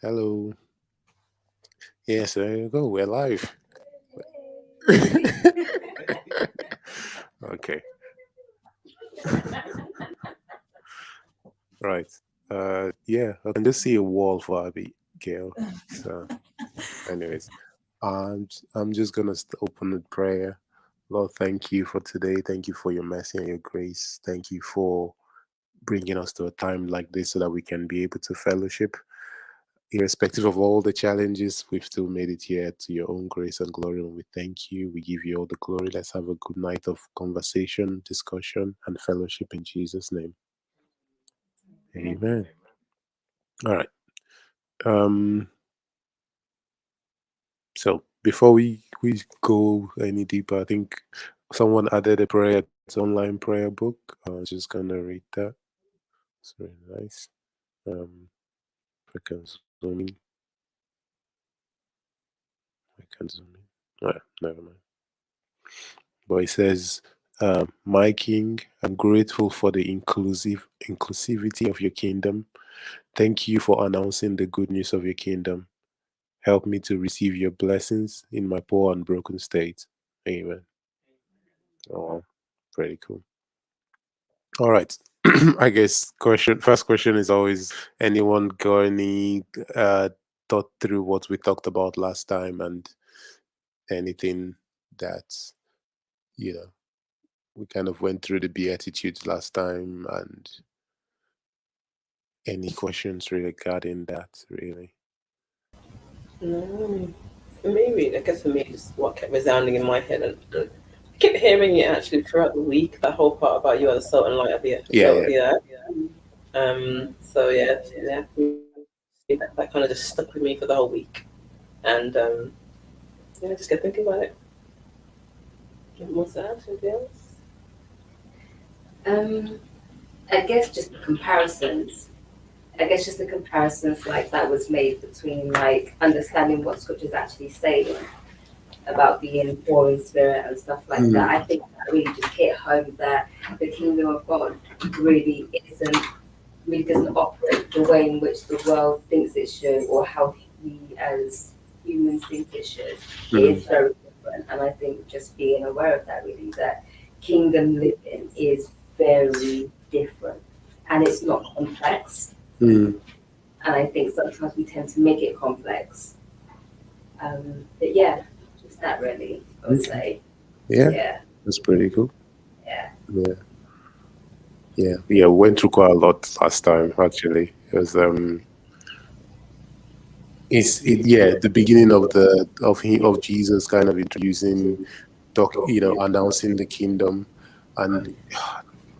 Hello. Yes, there you go. We're live. Okay. Right. Yeah, I can just see a wall for Abigail. So, anyways, I'm just gonna open with prayer. Lord, thank you for today. Thank you for your mercy and your grace. Thank you for bringing us to a time like this so that we can be able to fellowship. Irrespective of all the challenges, we've still made it here to your own grace and glory. And we thank you. We give you all the glory. Let's have a good night of conversation, discussion, and fellowship in Jesus' name. Amen. All right. Um, so before we go any deeper, I think someone added a prayer. It's online prayer book. I was just gonna read that. It's very nice. If I can zoom in, I can zoom in. Never mind. But it says, "My King, I'm grateful for the inclusivity of your kingdom. Thank you for announcing the good news of your kingdom. Help me to receive your blessings in my poor and broken state. Amen." Oh, pretty cool. All right. I guess first question is always, anyone got any thought through what we talked about last time and anything that you know we kind of went through the beatitudes last time, and any questions regarding that, really? No. For me, really, I guess for me, just what kept resounding in my head, and I kept hearing it actually throughout the week. That whole part about you are the salt and light of the Yeah, salt of yeah. the earth. So yeah, that kind of just stuck with me for the whole week, and yeah, I just kept thinking about it. What's that? Anything else? Um, I guess just the comparisons. I guess just the comparisons like that was made between like understanding what scriptures actually say about being poor in spirit and stuff like that. I think that really just hit home that the kingdom of God really isn't really doesn't operate the way in which the world thinks it should or how we as humans think it should. It is very different. And I think just being aware of that really, that kingdom living is very different and it's not complex. Mm. And I think sometimes we tend to make it complex. But yeah, just that really, I would Okay. say. Yeah, Yeah, that's pretty cool. yeah. Yeah, yeah. We went through quite a lot last time. Actually, it was yeah, the beginning of Jesus kind of introducing, announcing the kingdom, and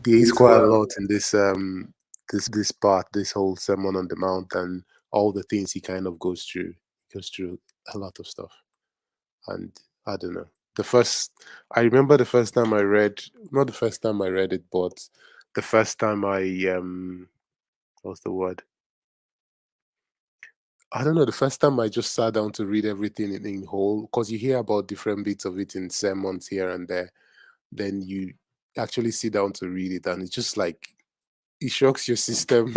there is quite a lot in this part, this whole Sermon on the Mount, and all the things he kind of goes through. He goes through a lot of stuff, and I don't know. I remember the first time I read, not the first time I read it, but the first time what's the word? I don't know. The first time I just sat down to read everything in whole, because you hear about different bits of it in sermons here and there. Then you actually sit down to read it, and it's just like it shocks your system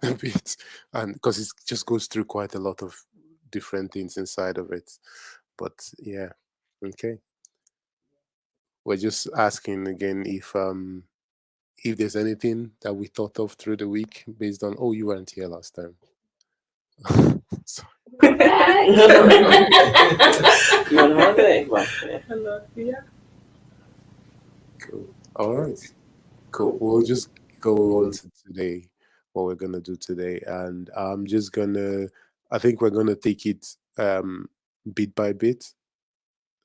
a bit, and because it just goes through quite a lot of different things inside of it. But yeah, okay. We're just asking again if there's anything that we thought of through the week based on, oh, you weren't here last time. So, We're back. You on holiday? Well, yeah. Hello, yeah. cool. All right. Cool. We'll just go on to today, what we're gonna do today, and I think we're gonna take it bit by bit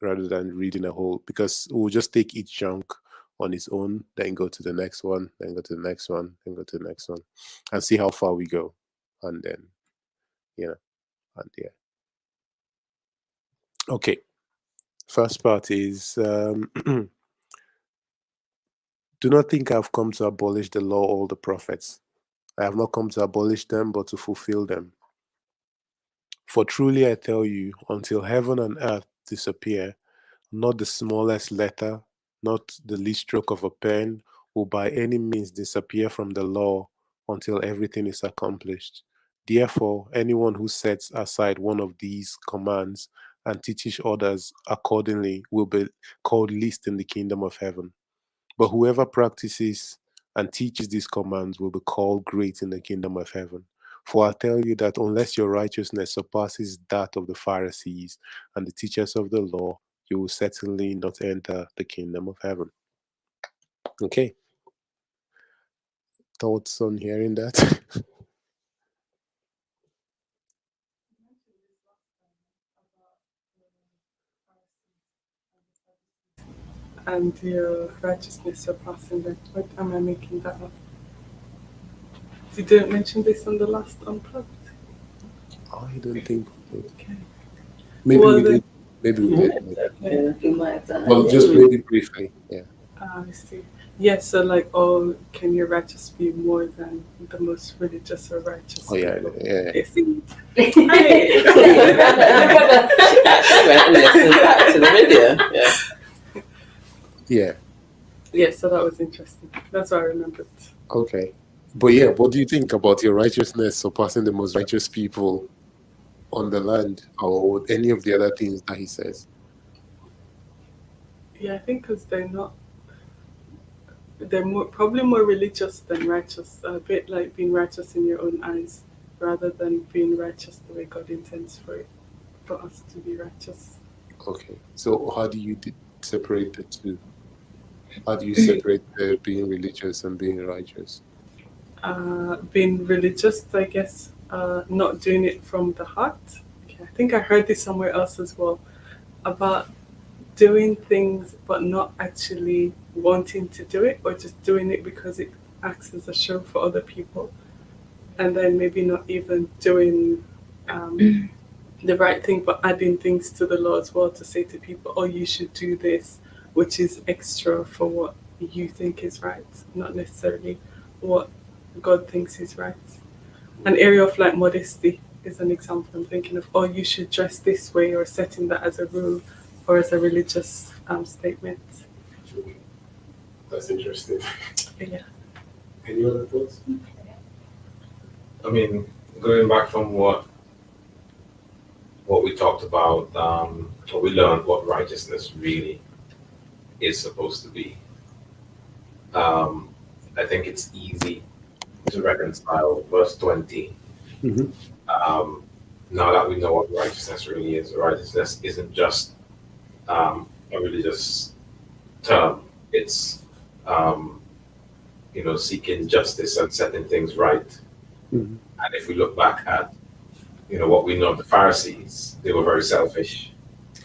rather than reading a whole, because we'll just take each chunk on its own, then go to the next one, then go to the next one, then go to the next one, and see how far we go, and then you know, and yeah. Okay. First part is do not think I've come to abolish the law or the prophets. I have not come to abolish them, but to fulfill them. For truly I tell you, until heaven and earth disappear, not the smallest letter, not the least stroke of a pen will by any means disappear from the law until everything is accomplished. Therefore, anyone who sets aside one of these commands and teaches others accordingly will be called least in the kingdom of heaven. But whoever practices and teaches these commands will be called great in the kingdom of heaven. For I tell you that unless your righteousness surpasses that of the Pharisees and the teachers of the law, you will certainly not enter the kingdom of heaven. Okay, thoughts on hearing that? And your righteousness surpassing them. What am I making that up? You didn't mention this on the last unplugged. I don't think we did. Okay. Maybe Well, we then- did. Maybe we did. Yeah. You might have done Well, it. just maybe briefly. Yeah. I see. Yes, so like, oh, can your righteous be more than the most religious or righteous? Oh yeah, people? yeah. I see. Actually went and listened back to the video. Yeah. Yeah. Yeah, so that was interesting. That's what I remembered. Okay. But yeah, what do you think about your righteousness surpassing the most righteous people on the land, or any of the other things that he says? Yeah, I think because they're probably more religious than righteous. A bit like being righteous in your own eyes, rather than being righteous the way God intends for us to be righteous. Okay. So how do you separate the two? How do you separate being religious and being righteous? Being religious, I guess, not doing it from the heart. Okay, I think I heard this somewhere else as well about doing things but not actually wanting to do it, or just doing it because it acts as a show for other people, and then maybe not even doing the right thing but adding things to the law as well to say to people, oh, you should do this, which is extra for what you think is right, not necessarily what God thinks is right. An area of like modesty is an example. I'm thinking of, oh, you should dress this way, or setting that as a rule or as a religious statement. That's interesting. Yeah. Any other thoughts? I mean, going back from what we talked about, what we learned what righteousness really is supposed to be. I think it's easy to reconcile verse 20. Mhm. Now that we know what righteousness really is, righteousness isn't just a religious term. It's seeking justice and setting things right. Mhm. And if we look back at what we know of the Pharisees, they were very selfish.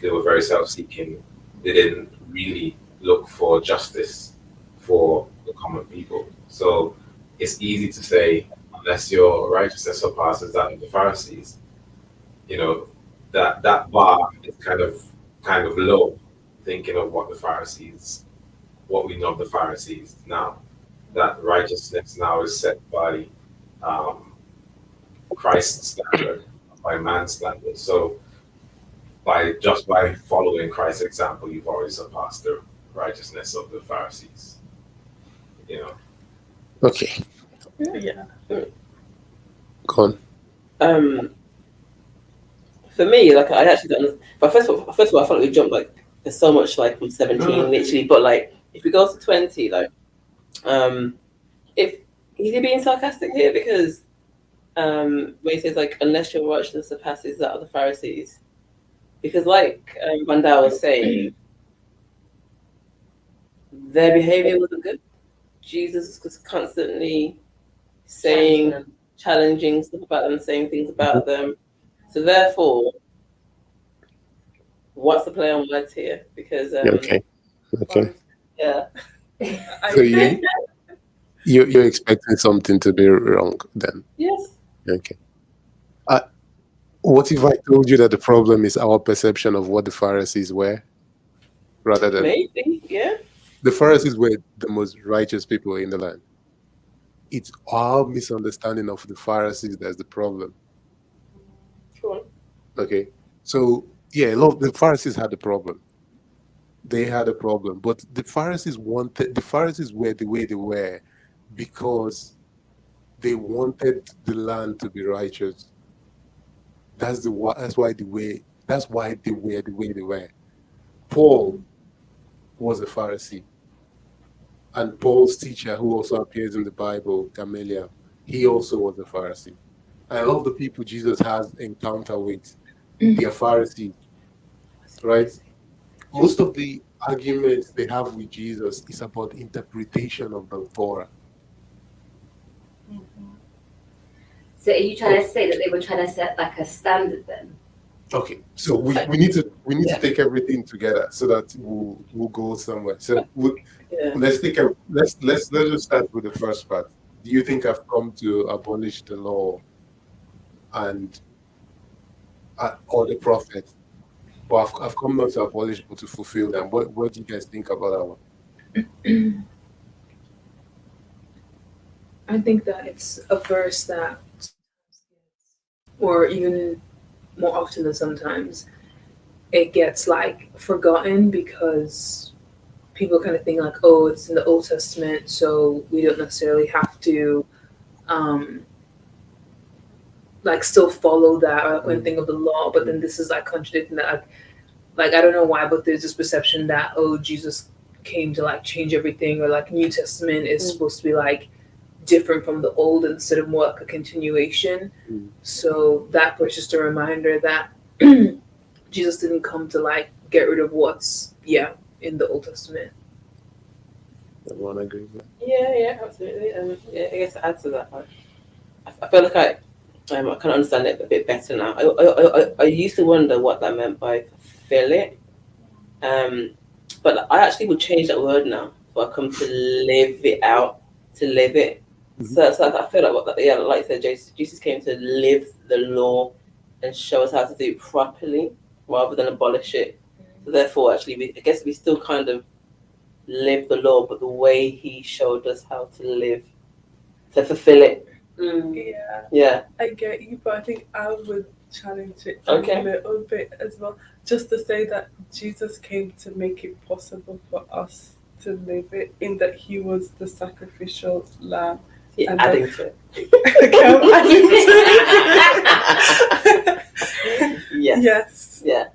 They were very self-seeking. They didn't really look for justice for the common people. So it's easy to say, unless your righteousness surpasses that of the Pharisees, that bar is kind of low, thinking of what we know of the Pharisees now. That righteousness now is set by Christ's standard, by man's standard. So by following Christ's example, you've already surpassed the righteousness of the Pharisees. Okay. Yeah. Go on. For me, like I actually don't. But first of all, I thought we jumped like there's so much like from 17 literally. But like if we go to 20, like if is he being sarcastic here because when he says like unless your righteousness surpasses that of the Pharisees, because like Vandal was saying, their behavior wasn't good. Jesus was constantly saying, challenging stuff about them, saying things about them. So therefore, what's the play on words here? Because Okay. yeah. So you're expecting something to be wrong then? Yes. Okay. What if I told you that the problem is our perception of what the Pharisees were, rather than Maybe. Yeah. the Pharisees were the most righteous people in the land? It's our misunderstanding of the Pharisees that's the problem. Go on. Okay. So yeah, a lot of the Pharisees had a problem. They had a problem, but the Pharisees were the way they were because they wanted the land to be righteous. That's why they were the way they were. Paul was a Pharisee, and Paul's teacher, who also appears in the Bible, Gamaliel, he also was a Pharisee. And a lot of the people Jesus has encounter with, they are Pharisees, right? Most of the arguments they have with Jesus is about interpretation of the Torah. So are you trying to say that they were trying to set like a standard then? Okay, so we need to take everything together so that we'll go somewhere. So Yeah. let's just start with the first part. Do you think I've come to abolish the law and or the prophet? But I've come not to abolish but to fulfill them. What do you guys think about that one? I think that it's a verse that, or even more often than sometimes, it gets like forgotten because people kind of think like, oh, it's in the Old Testament, so we don't necessarily have to um like still follow that or like when think of the law, but then this is like contradicting that. Like I don't know why, but there's this perception that, oh, Jesus came to like change everything, or like New Testament is supposed to be like different from the old instead of more like a continuation. So that was just a reminder that Jesus didn't come to like get rid of what's in the Old Testament. Everyone agree? Yeah, absolutely. Yeah, I guess to add to that, I feel like I can understand it a bit better now. I used to wonder what that meant by fulfill it, but I actually would change that word now. So I come to live it out, to live it. So I feel like like I said, Jesus came to live the law and show us how to do it properly rather than abolish it. So therefore, actually, I guess we still kind of live the law, but the way he showed us how to live, to fulfill it. Yeah, I get you, but I think I would challenge it a little bit as well, just to say that Jesus came to make it possible for us to live it, in that he was the sacrificial lamb. Yeah, adding to it. Yes. Yeah.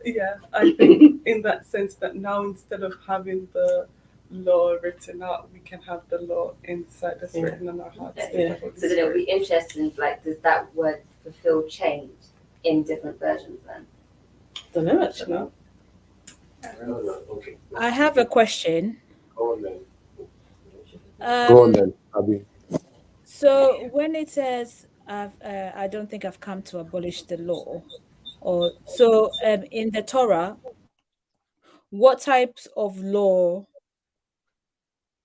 I think in that sense that now, instead of having the law written out, we can have the law inside us, written on our hearts. So then it'll be interesting, like, does that word fulfill change in different versions then? Don't know actually. No. Okay. I have a question. Go on then. Go on then, Abby. So when it says, I don't think I've come to abolish the law, or so in the Torah, what types of law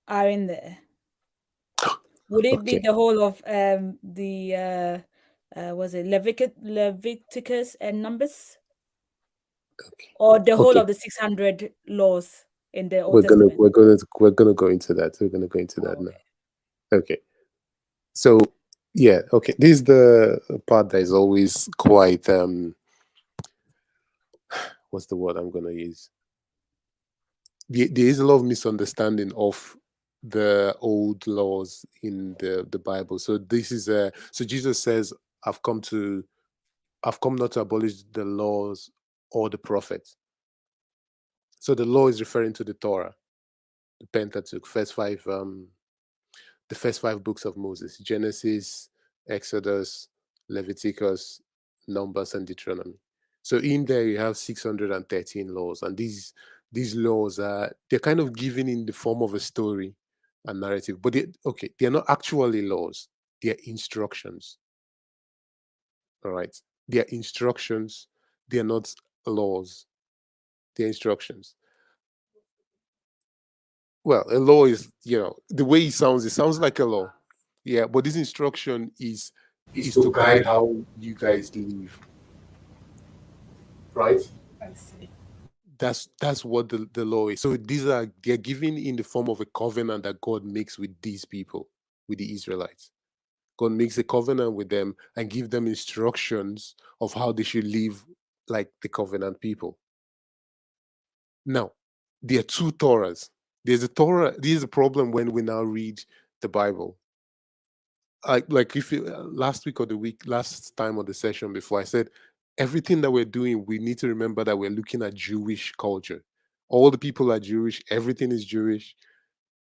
are in there? Would it be the whole of the was it Leviticus and Numbers, or the whole of the 600 laws in the Old Testament? We're gonna go into that. We're gonna go into that now. Okay. So okay. This is the part that is always quite what's the word I'm gonna use? There is a lot of misunderstanding of the old laws in the Bible. So this is so Jesus says, I've come not to abolish the laws or the prophets. So the law is referring to the Torah, the Pentateuch, the first five books of Moses: Genesis, Exodus, Leviticus, Numbers, and Deuteronomy. So in there you have 613 laws, and these laws they're kind of given in the form of a story and narrative, but they're not actually laws; they're instructions. All right, they're instructions. They're not laws. They're instructions. Well, a law is, the way it sounds like a law. Yeah, but this instruction is to guide how you guys live. Right? I see. That's what the law is. So they're given in the form of a covenant that God makes with these people, with the Israelites. God makes a covenant with them and give them instructions of how they should live like the covenant people. Now, there are two Torahs. There's a Torah. This is a problem when we now read the Bible. like if you, last week or the week last time of the session before, I said everything that we're doing, we need to remember that we're looking at Jewish culture. All the people are Jewish, everything is Jewish.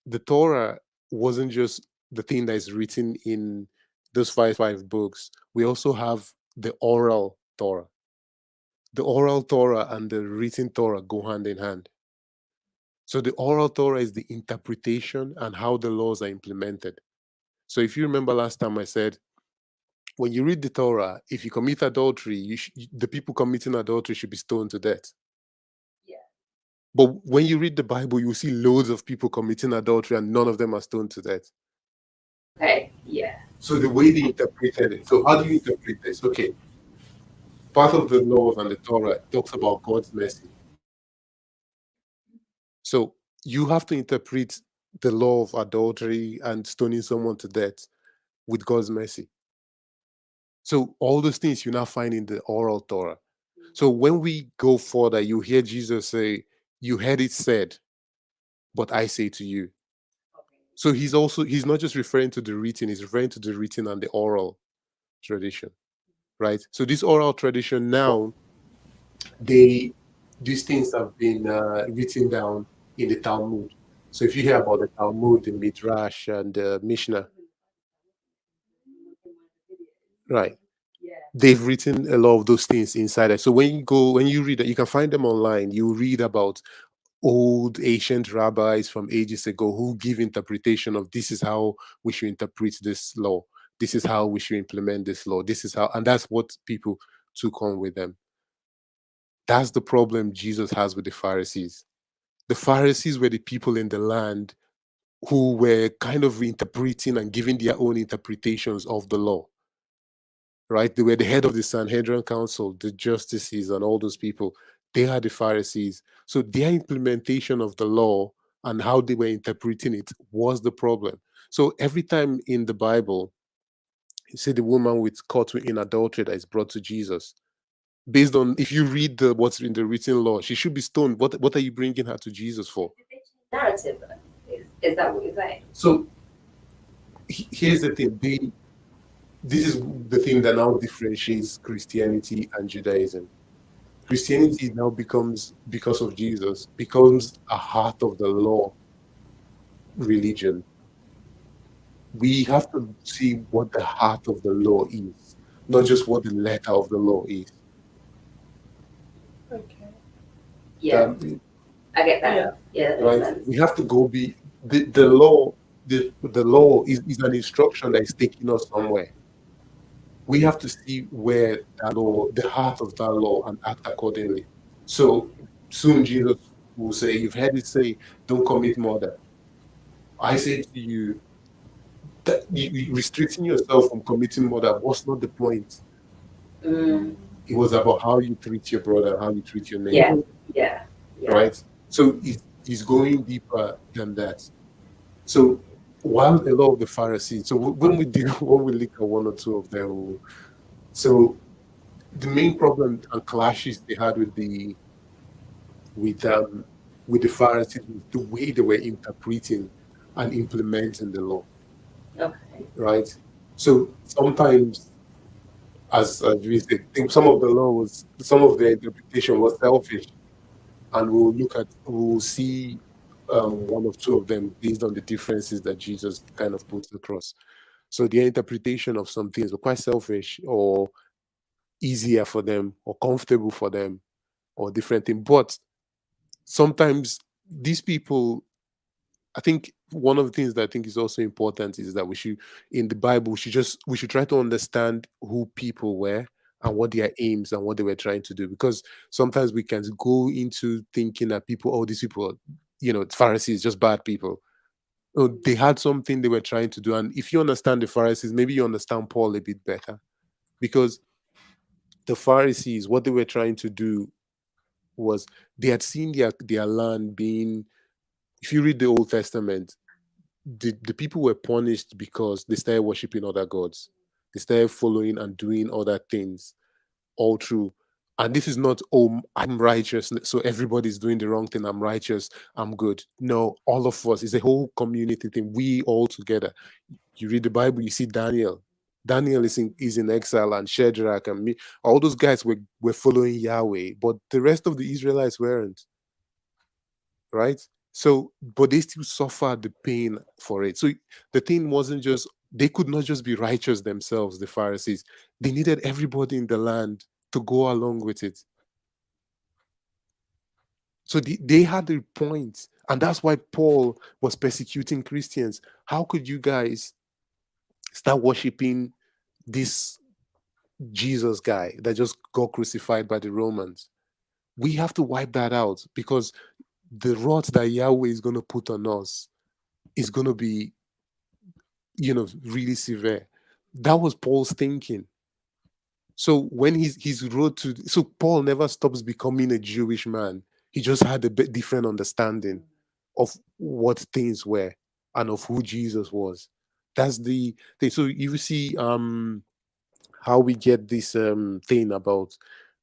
The Torah wasn't just the thing that is written in those five books. We also have the oral Torah. The oral Torah and the written Torah go hand in hand. So the oral Torah is the interpretation and how the laws are implemented. So if you remember last time I said, when you read the Torah, if you commit adultery, the people committing adultery should be stoned to death. Yeah. But when you read the Bible, you see loads of people committing adultery and none of them are stoned to death. Okay. Yeah. So the way they interpreted it. So how do you interpret this? Okay. Part of the laws and the Torah talks about God's mercy. So you have to interpret the law of adultery and stoning someone to death with God's mercy. So all those things you now find in the oral Torah. So when we go further, you hear Jesus say, "You heard it said, but I say to you." So he's not just referring to the written, he's referring to the written and the oral tradition, right? So this oral tradition now, these things have been written down in the Talmud. So if you hear about the Talmud, the Midrash, and the Mishnah, right? They've written a lot of those things inside it. So when you read it, you can find them online. You read about old ancient rabbis from ages ago who give interpretation of this is how we should interpret this law. This is how we should implement this law. This is how, and that's what people took on with them. That's the problem Jesus has with the Pharisees. The Pharisees were the people in the land who were kind of interpreting and giving their own interpretations of the law. Right? They were the head of the Sanhedrin Council, the justices, and all those people. They are the Pharisees. So their implementation of the law and how they were interpreting it was the problem. So every time in the Bible, you see the woman with caught in adultery that is brought to Jesus. Based on, if you read what's in the written law, she should be stoned. What are you bringing her to Jesus for? Narrative. Is that what you're saying? So here's the thing. This is the thing that now differentiates Christianity and Judaism. Christianity now becomes, because of Jesus, becomes a heart of the law religion. We have to see what the heart of the law is, not just what the letter of the law is. Okay. Yeah. I get that. Yeah. That Right. makes sense. We have to go be the law. The law is an instruction that is taking us somewhere. We have to see where that law, the heart of that law, and act accordingly. So soon Jesus will say, "You've heard it say, don't commit murder. I say to you that restricting yourself from committing murder was not the point. Mm, It was about how you treat your brother, how you treat your yeah. neighbor." Yeah. Yeah. Right? So it's going deeper than that. So while a lot of the Pharisees, so when we look at one or two of them, so the main problem and clashes they had with the Pharisees was the way they were interpreting and implementing the law. Okay. Right? So sometimes, as we said, some of the interpretation was selfish, and we'll see one or two of them based on the differences that Jesus kind of puts across. So their interpretation of some things were quite selfish, or easier for them, or comfortable for them, or different thing. But sometimes these people, I think one of the things that I think is also important is that in the Bible, we should try to understand who people were and what their aims and what they were trying to do. Because sometimes we can go into thinking that these people, Pharisees, just bad people. Oh, they had something they were trying to do. And if you understand the Pharisees, maybe you understand Paul a bit better. Because the Pharisees, what they were trying to do was they had seen their land being, if you read the Old Testament, the people were punished because they started worshiping other gods. They started following and doing other things all through. And this is not, oh, I'm righteous, so everybody's doing the wrong thing. I'm righteous, I'm good. No, all of us. It's a whole community thing. We all together. You read the Bible, you see Daniel. Daniel is in exile, and Shadrach and me. All those guys were following Yahweh, but the rest of the Israelites weren't, right? So, but they still suffered the pain for it. So the thing wasn't just, they could not just be righteous themselves, the Pharisees. They needed everybody in the land to go along with it. So they had a point, and that's why Paul was persecuting Christians. How could you guys start worshiping this Jesus guy that just got crucified by the Romans? We have to wipe that out, because the wrath that Yahweh is going to put on us is going to be, really severe. That was Paul's thinking. So when he's wrote to, so Paul never stops becoming a Jewish man. He just had a bit different understanding of what things were and of who Jesus was. That's the thing. So you see how we get this thing about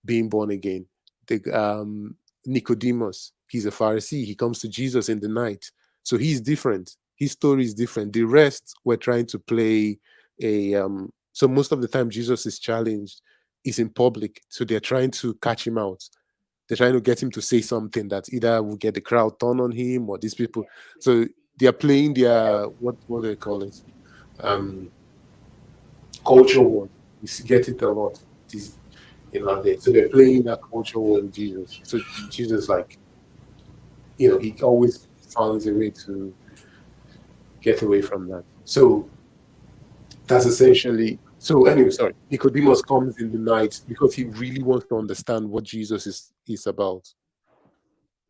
being born again. The Nicodemus, he's a Pharisee. He comes to Jesus in the night. So he's different. His story is different. The rest were trying to play a so most of the time Jesus is challenged is in public. So they're trying to catch him out. They're trying to get him to say something that either will get the crowd turn on him, or these people. So they are playing their, what do they call it? Um Culture war. You get it a lot. These, so they're playing that culture war with Jesus. So Jesus, like, he always finds a way to get away from that. So that's essentially. So anyway, sorry. Nicodemus comes in the night because he really wants to understand what Jesus is about,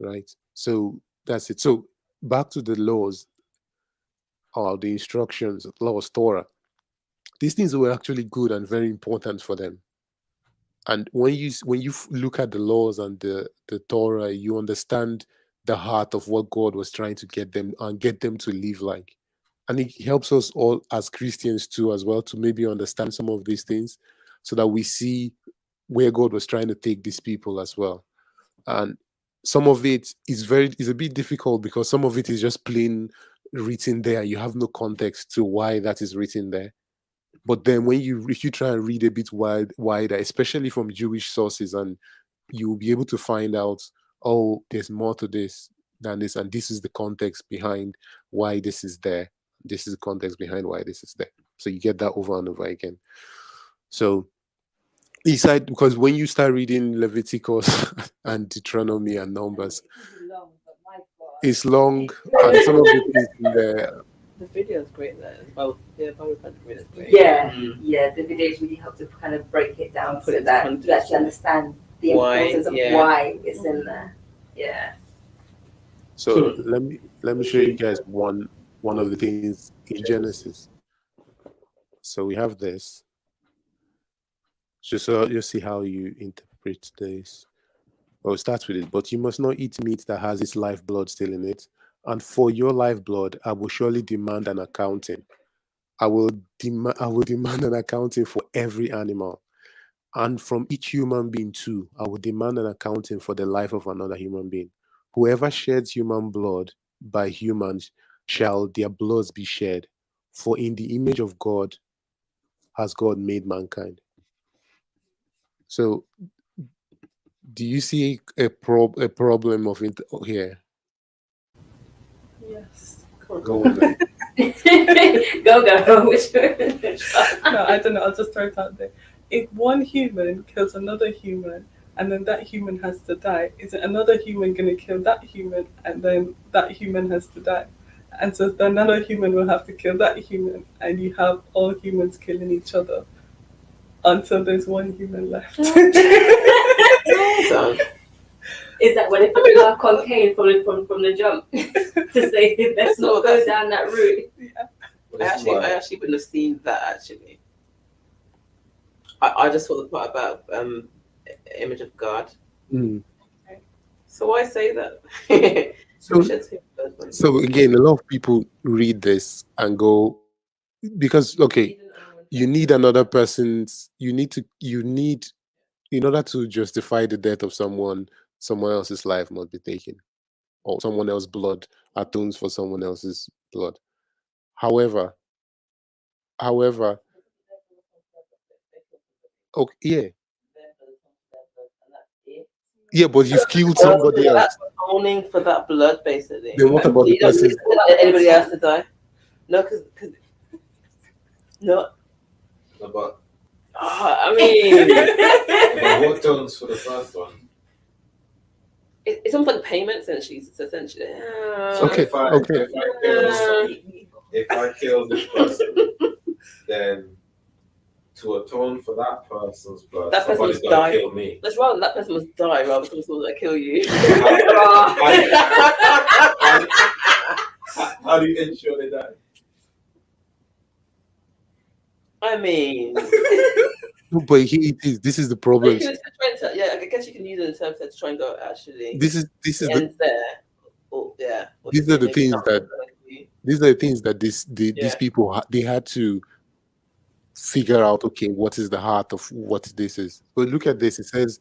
right? So that's it. So back to the laws, or the instructions, laws, Torah. These things were actually good and very important for them. And when you look at the laws and the Torah, you understand the heart of what God was trying to get them and get them to live like. And it helps us all as Christians too, as well, to maybe understand some of these things, so that we see where God was trying to take these people as well. And some of it is a bit difficult, because some of it is just plain written there. You have no context to why that is written there. But then if you try and read a bit wider, especially from Jewish sources, and you'll be able to find out, oh, there's more to this than this, and this is the context behind why this is there. This is the context behind why this is there. So you get that over and over again. So because when you start reading Leviticus and Deuteronomy and Numbers, it's long, and some of it is in there. The video is great there. Well, yeah, Bible video is great. Yeah, the videos really help to kind of break it down so that you actually understand the importance of why it's in there. Yeah. So let me show you guys one of the things in Genesis. So we have this. Just so you see how you interpret this. Well, it starts with it. But you must not eat meat that has its lifeblood still in it. And for your lifeblood, I will surely demand an accounting. I will demand an accounting for every animal. And from each human being too, I will demand an accounting for the life of another human being. Whoever sheds human blood by humans shall their bloods be shed. For in the image of God has God made mankind. So do you see a problem of it here? Yes. Go on then. Go. Which No, I don't know. I'll just throw it out there. If one human kills another human, and then that human has to die, is it another human going to kill that human, and then that human has to die? And so then another human will have to kill that human, and you have all humans killing each other until there's one human left. So, is that when they put the mark on Cain from the jump to say let's not go down that route? I actually wouldn't have seen that actually. I just saw the part about image of God. Mm. So why say that? So again, a lot of people read this and go, because okay, you need another person's. You need in order to justify the death of someone else's life must be taken, or someone else's blood atones for someone else's blood. However, however, okay, yeah, yeah, but you've killed somebody else. That's owning for that blood, basically. Then what about the You don't need person? anybody else to die. No, because no. No, but I mean, what tones for the first one? it's almost like payment, essentially. It's essentially. So Okay, okay. If I kill this person, then to atone for that person's blood, That person somebody's must gonna die. kill me. Let's rather that person must die rather than someone's gonna kill you. How do you ensure they die? I mean, No, but it is. This is the problem. yeah, I guess you can use it in terms of to try and go actually. This is the ends there. Or, yeah. Or these are the maybe things not. that these are the things that these people they had to figure out. Okay, what is the heart of what this is? But look at this. It says,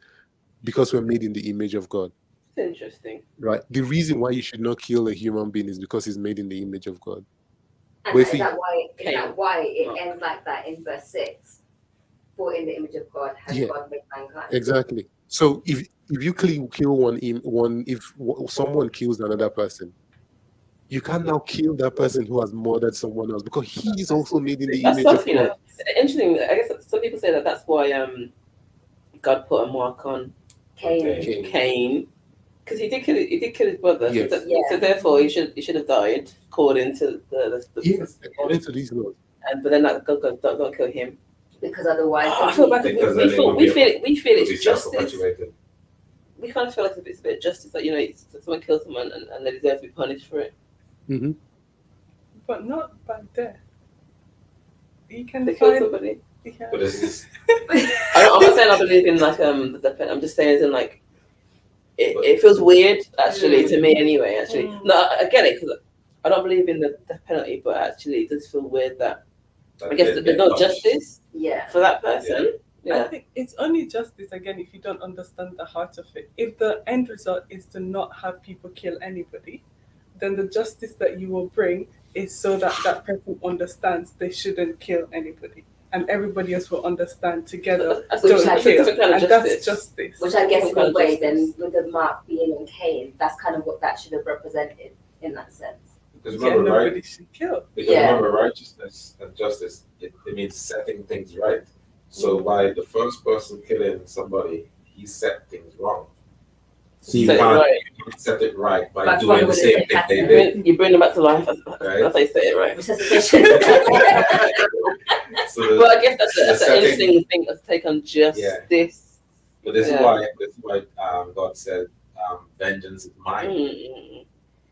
because we're made in the image of God. It's interesting. Right. The reason why you should not kill a human being is because he's made in the image of God. And But is if that Okay. why it ends like that in verse 6? For in the image of God has Yeah. God made mankind. Exactly. So if you kill if someone kills another person, you can't now kill that person who has murdered someone else because he is also made in the That's image of something, God. interesting. I guess some people say that's why God put a mark on Cain because he did kill his brother. Yes. So therefore he should have died according to the Yes, according to these laws. but then that God don't kill him. Because otherwise I feel bad. Because We feel it'll be it's justice. self-perpetuated. We kind of feel like it's a bit of justice that someone kills someone and they deserve to be punished for it. Mm-hmm. But not by death. You can They kill find. somebody. Yeah. But this is I'm not saying I believe in like the death penalty. I'm just saying as in like it feels weird actually to me anyway. Actually, no, I get it because I don't believe in the death penalty, but actually it does feel weird that I guess there's no justice for that person. I think it's only justice again if you don't understand the heart of it. If the end result is to not have people kill anybody, then the justice that you will bring is so that that person understands they shouldn't kill anybody, and everybody else will understand together. That's Don't kind kill, of and that's justice. justice. Which I guess in Kind a of way, justice. then with the mark being on Cain, that's kind of what that should have represented in that sense. because Yeah, remember, nobody right? should kill. Because remember, righteousness and justice, it means setting things right. So by the first person killing somebody, he set things wrong. So you can't set it right by That's doing why the we same say thing that. they did. You bring them back to life. Right. That's how you say it, right? Resuscitation. So Well, I guess that's an setting- interesting thing to take on justice. but this Yeah. is why God said, "Vengeance is mine."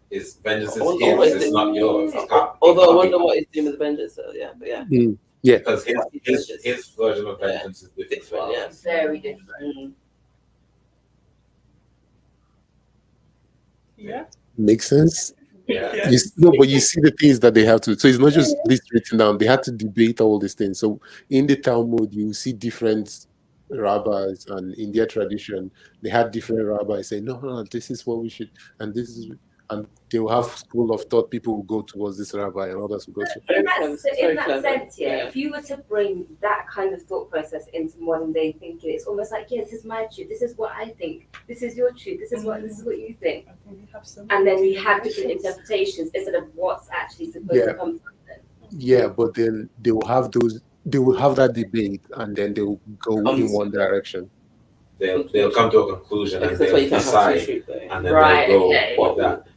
Is vengeance is Always his? It's not yours. It can't- Although I it can't wonder be- what he's doing with the vengeance. So yeah, but yeah. Yeah. because his version of vengeance is different. from Different, yeah. ours. Very different. Yeah. Makes sense. Yeah. But you see the things that they have to. So it's not just this written down. They had to debate all these things. So in the Talmud, you see different rabbis, and in their tradition, they had different rabbis saying, "No, this is what we should," and this is, and they will have school of thought. People will go towards this rabbi, and others will go to. In Very that clever. sense, Yeah. if you were to bring that kind of thought process into modern day thinking, it's almost like, yeah, this is my truth, this is what I think, this is your truth, this is what you think, I think we have some. and then you have different interpretations instead of what's actually supposed to come from them. Yeah, but then they will have those. They will have that debate, and then they will go in one direction. They'll come to a conclusion and Because that's why they'll you can't have decide, two truth, though. and then Right, they'll go okay. with that.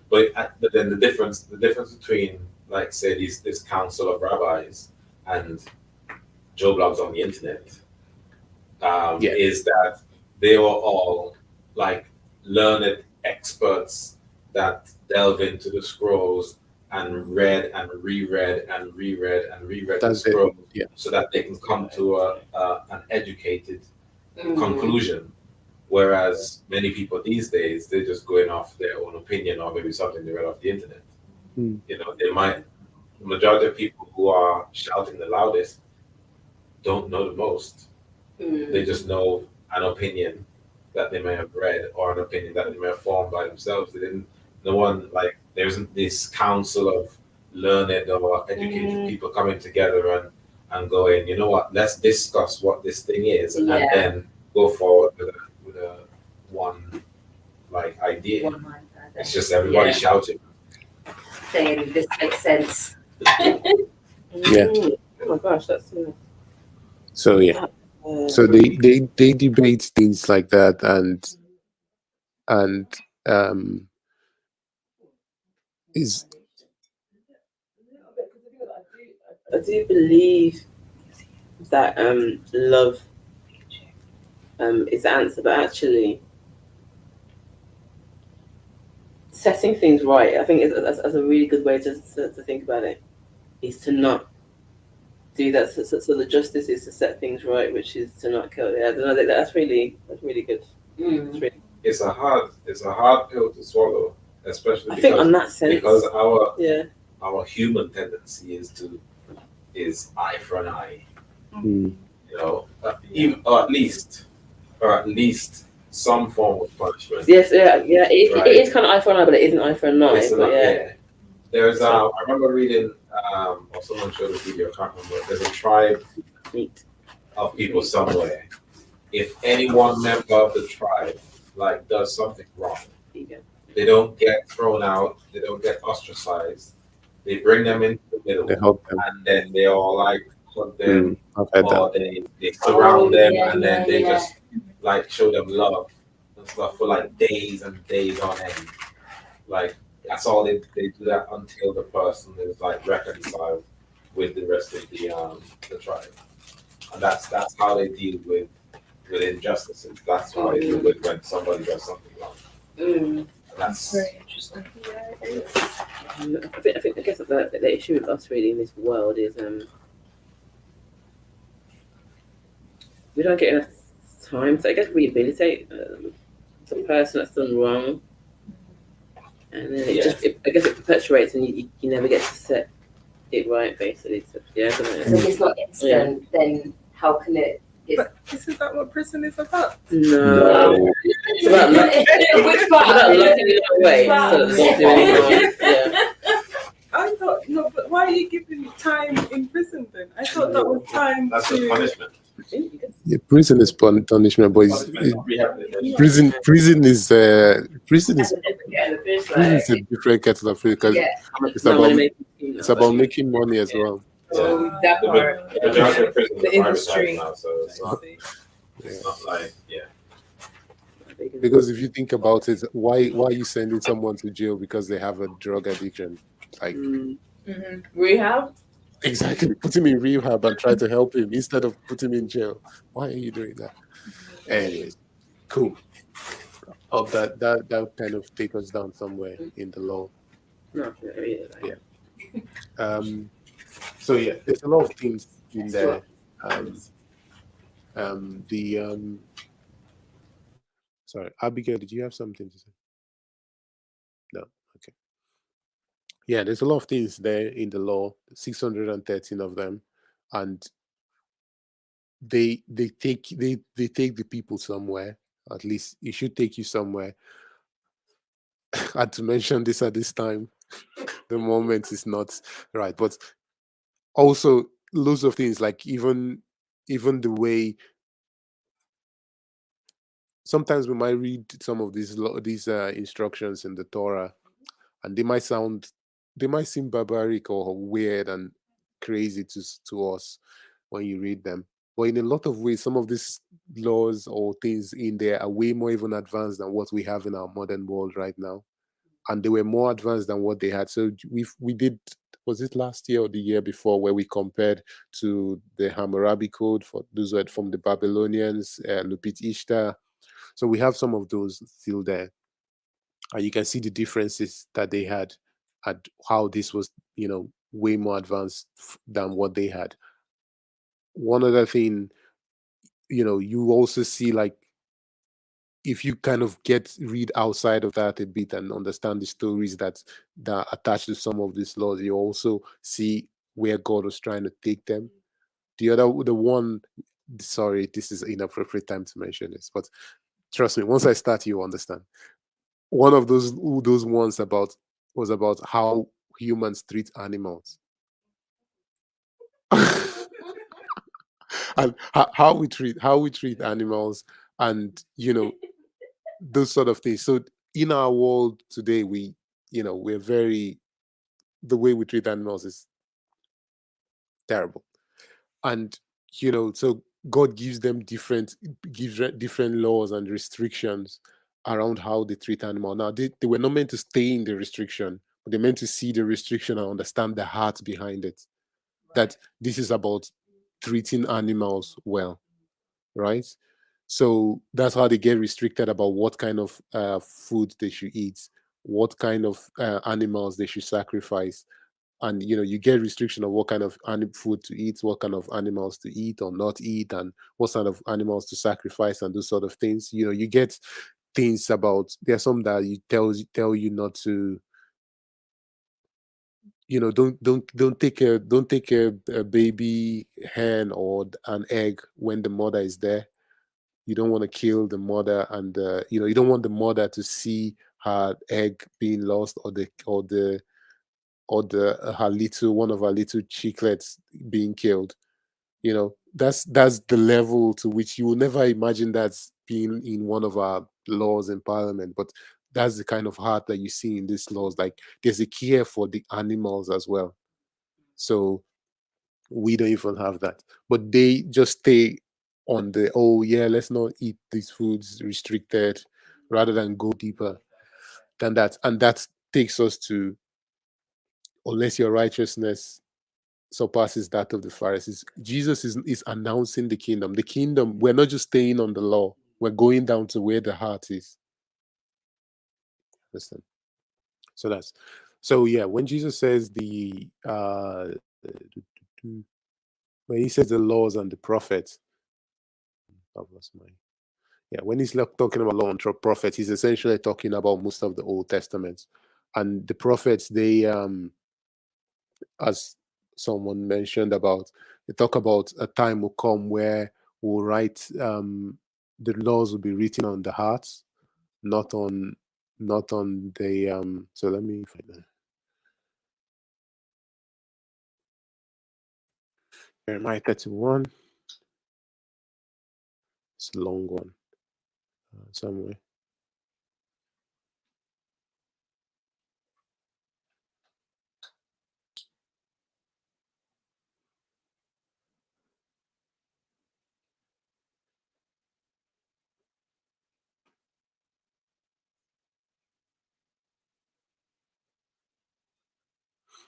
But then the difference between, like, say, this council of rabbis and Joe blogs on the internet is that they were all like learned experts that delve into the scrolls and read and reread and reread and reread the That's it. scrolls Yeah. so that they can come to an educated Mm-hmm. conclusion. Whereas many people these days, they're just going off their own opinion or maybe something they read off the internet. Mm. You know, the majority of people who are shouting the loudest don't know the most. Mm. They just know an opinion that they may have read or an opinion that they may have formed by themselves. They didn't. No one like there isn't this council of learned or educated people coming together and going, you know what? Let's discuss what this thing is, and Yeah. then go forward with a one like idea. One mind, It's just everybody Yeah. shouting. saying this makes sense. Yeah. Oh my gosh, that's So yeah. So they debate things like that, and is I do believe that love is the answer, but actually setting things right, I think that's a really good way to think about it, is to not do that. So the justice is to set things right, which is to not kill. Yeah, I don't know, that's really good. Mm. It's really, It's a hard pill to swallow, especially I think because on that sense, because yeah, our human tendency is eye for an eye. mm, You know, even or at least some form of punishment. yes, yeah. Right. It is kind of eye for an eye, but it isn't eye for an eye. It's But not, yeah. yeah. There's I remember reading or someone showed a video, I can't remember. There's a tribe Neat. of people somewhere. If any one member of the tribe like does something wrong, Yeah. they don't get thrown out, they don't get ostracized. They bring them into the middle, they help them. and then they all like hug them, I've heard or that. they surround them, yeah, and then yeah, they yeah. just like show them love and stuff for like days and days on end. Like that's all they do that until the person is like reconciled with the rest of the tribe, and that's how they deal with injustices. That's how they deal with when somebody does something wrong. Mm. And that's Very interesting. I guess the issue with us really in this world is we don't get enough time to, I guess, rehabilitate the person that's done wrong, and then I guess it perpetuates, and you never get to set it right, basically. So, yeah, I don't know. So if it's not instant, then how can it? But isn't that what prison is about? No. It's about Which part? It's about looking the other way, Which part? so that don't do any harm. Yeah. I thought, no, but why are you giving time in prison then? I thought that was time that's the to. punishment. Yeah, prison is punishment, but prison is prison is prison is a different kettle of fish because Yeah. it's about making money as well. Oh, that part. The majority of prisons The are privatized industry. now, so it's not like Because if you think about it, why are you sending someone to jail because they have a drug addiction? Like Rehab? exactly, put him in rehab and try to help him instead of put him in jail. Why are you doing that? Anyways, cool. Oh, that kind of take us down somewhere in the law. No, Yeah. So yeah, there's a lot of things in there. Sorry, Abigail, did you have something to say? No. Okay. Yeah, there's a lot of things there in the law, 613 of them, and they take the people somewhere. At least it should take you somewhere. I had to mention this at this time. The moment is not right, but also loads of things like even the way sometimes we might read some of these instructions in the Torah, and they might seem barbaric or weird and crazy to us when you read them. But in a lot of ways, some of these laws or things in there are way more even advanced than what we have in our modern world right now, and they were more advanced than what they had. So we did, was it last year or the year before, where we compared to the Hammurabi Code for those who had from the Babylonians, Lupit Ishtar. So we have some of those still there, and you can see the differences that they had and how this was, way more advanced than what they had. One other thing, you also see, like, if you kind of read outside of that a bit and understand the stories that are attached to some of these laws, you also see where God was trying to take them. The one sorry, this is inappropriate time to mention this, but trust me, once I start, you understand. One of those ones was about how humans treat animals. And how we treat animals, and those sort of things. So in our world today, we're very, the way we treat animals is terrible. And so God gives them different laws and restrictions around how they treat animal. Now they were not meant to stay in the restriction, but they're meant to see the restriction and understand the heart behind it, that this is about treating animals well, right? So that's how they get restricted about what kind of food they should eat, what kind of animals they should sacrifice. And you get restriction of what kind of food to eat, what kind of animals to eat or not eat, and what sort of animals to sacrifice, and those sort of things. You get things about, there are some that tell you not to, don't take a baby hen or an egg when the mother is there. You don't want to kill the mother, and you don't want the mother to see her egg being lost, or her little one of her little chiclets being killed. That's the level to which you will never imagine that's being in one of our laws in parliament, but that's the kind of heart that you see in these laws. Like, there's a care for the animals as well. So we don't even have that, but they just stay on the, oh yeah, let's not eat these foods, restricted, rather than go deeper than that. And that takes us to, unless your righteousness surpasses that of the Pharisees. Jesus is announcing the kingdom. The kingdom, we're not just staying on the law, we're going down to where the heart is. Listen. So yeah, when Jesus says when he says the laws and the prophets, when he's talking about law and prophets, he's essentially talking about most of the Old Testament. And the prophets, they as someone mentioned about, they talk about a time will come where we'll write, the laws will be written on the hearts, not on the so let me find that. Jeremiah 31. It's a long one, somewhere.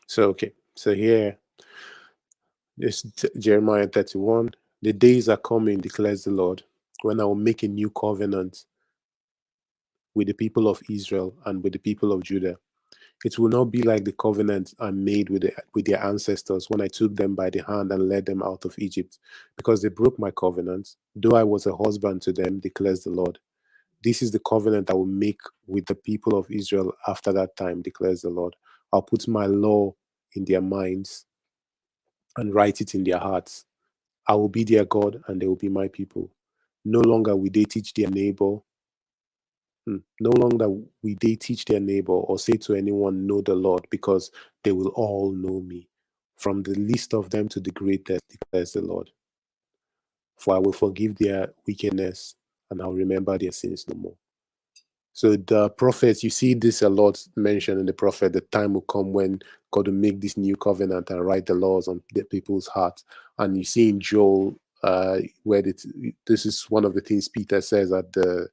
So okay, so here, this Jeremiah 31. The days are coming, declares the Lord, when I will make a new covenant with the people of Israel and with the people of Judah. It will not be like the covenant I made with their ancestors when I took them by the hand and led them out of Egypt, because they broke my covenant, though I was a husband to them, declares the Lord. This is the covenant I will make with the people of Israel after that time, declares the Lord. I'll put my law in their minds and write it in their hearts. I will be their God, and they will be my people. No longer will they teach their neighbor. No longer will they teach their neighbor or say to anyone, know the Lord, because they will all know me, from the least of them to the greatest, declares the Lord. For I will forgive their wickedness, and I'll remember their sins no more. So the prophets, you see this a lot mentioned in the prophet. The time will come when God will make this new covenant and write the laws on the people's hearts. And you see in Joel, where this is one of the things Peter says at the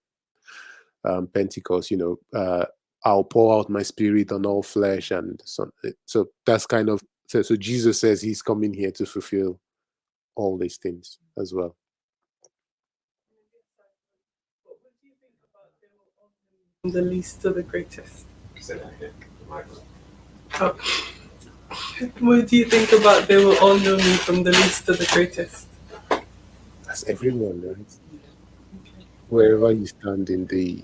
Pentecost, I'll pour out my spirit on all flesh. And so that's kind of, so Jesus says he's coming here to fulfill all these things as well. From the least to the greatest. Say that again, Michael. Oh. What do you think about they will all know me from the least to the greatest? That's everyone, right? Wherever you stand in the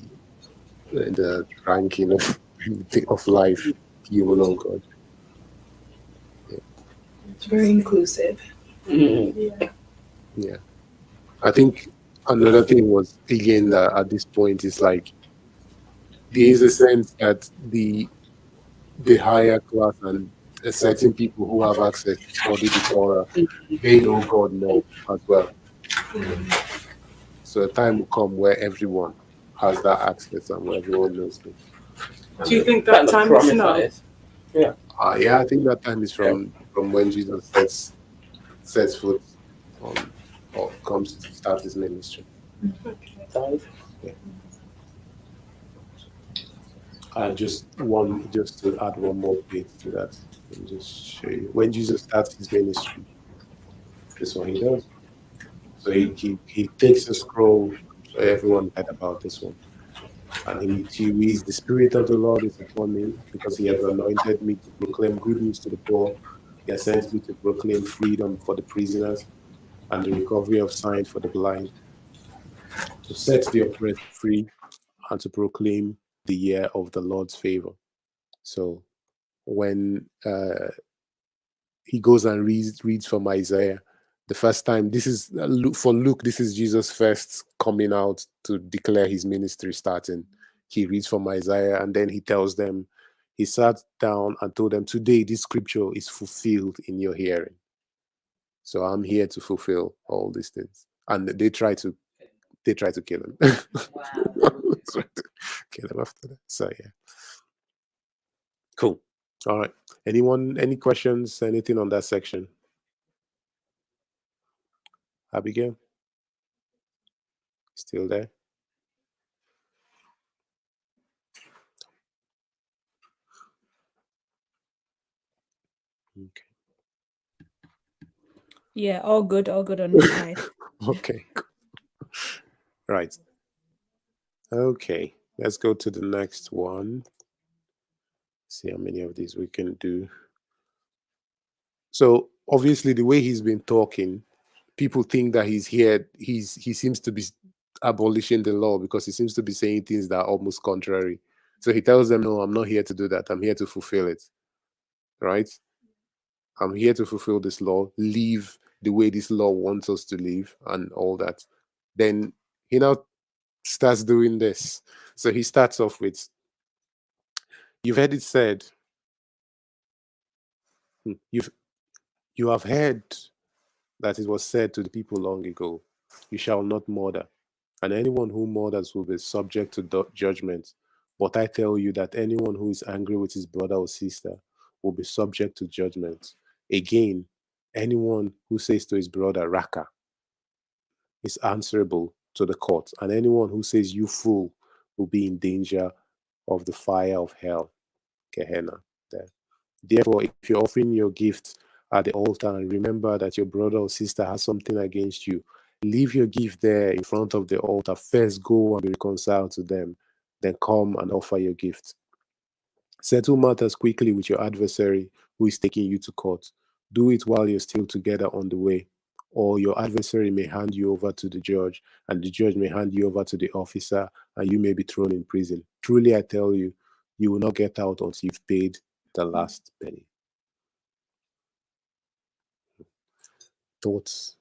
ranking of life, you will know God. It's very inclusive. Mm. Yeah. I think another thing was again that at this point is like there is a sense that the higher class and certain people who have access to study the Torah, they know God more as well. So a time will come where everyone has that access and where everyone knows them. Do you think that time is now? Yeah. Yeah, I think that time is from when Jesus sets foot on or comes to start his ministry. Yeah. And just to add one more bit to that, let me just show you. When Jesus starts his ministry, this is what he does. So he takes a scroll. So everyone heard about this one. And he reads, "The Spirit of the Lord is upon me, because he has anointed me to proclaim good news to the poor. He has sent me to proclaim freedom for the prisoners and the recovery of sight for the blind, to set the oppressed free, and to proclaim the year of the Lord's favor." So when he goes and reads from Isaiah, the first time, this is for Luke, this is Jesus first coming out to declare his ministry starting. He reads from Isaiah, and then he tells them, he sat down and told them, "Today this scripture is fulfilled in your hearing." So I'm here to fulfill all these things. And they try to kill him. Try to kill him after that. So yeah. Cool. All right. Anyone, any questions, anything on that section? Abigail? Still there? Okay. Yeah, all good on my side. Okay. Right. Okay. Let's go to the next one. See how many of these we can do. So obviously the way he's been talking, people think that he's here, he seems to be abolishing the law, because he seems to be saying things that are almost contrary. So he tells them, "No, I'm not here to do that. I'm here to fulfill it." Right? "I'm here to fulfill this law, live the way this law wants us to live," and all that. Then he now starts doing this. So he starts off with, "You've heard it said, you have heard that it was said to the people long ago, you shall not murder, and anyone who murders will be subject to judgment. But I tell you that anyone who is angry with his brother or sister will be subject to judgment. Again, anyone who says to his brother, Raka, is answerable to the court, and anyone who says, you fool, will be in danger of the fire of hell." Gehenna. There. "Therefore, if you're offering your gift at the altar and remember that your brother or sister has something against you, leave your gift there in front of the altar. First, go and be reconciled to them. Then come and offer your gift. Settle matters quickly with your adversary who is taking you to court. Do it while you're still together on the way, or your adversary may hand you over to the judge, and the judge may hand you over to the officer, and you may be thrown in prison. Truly, I tell you, you will not get out until you've paid the last penny." Thoughts?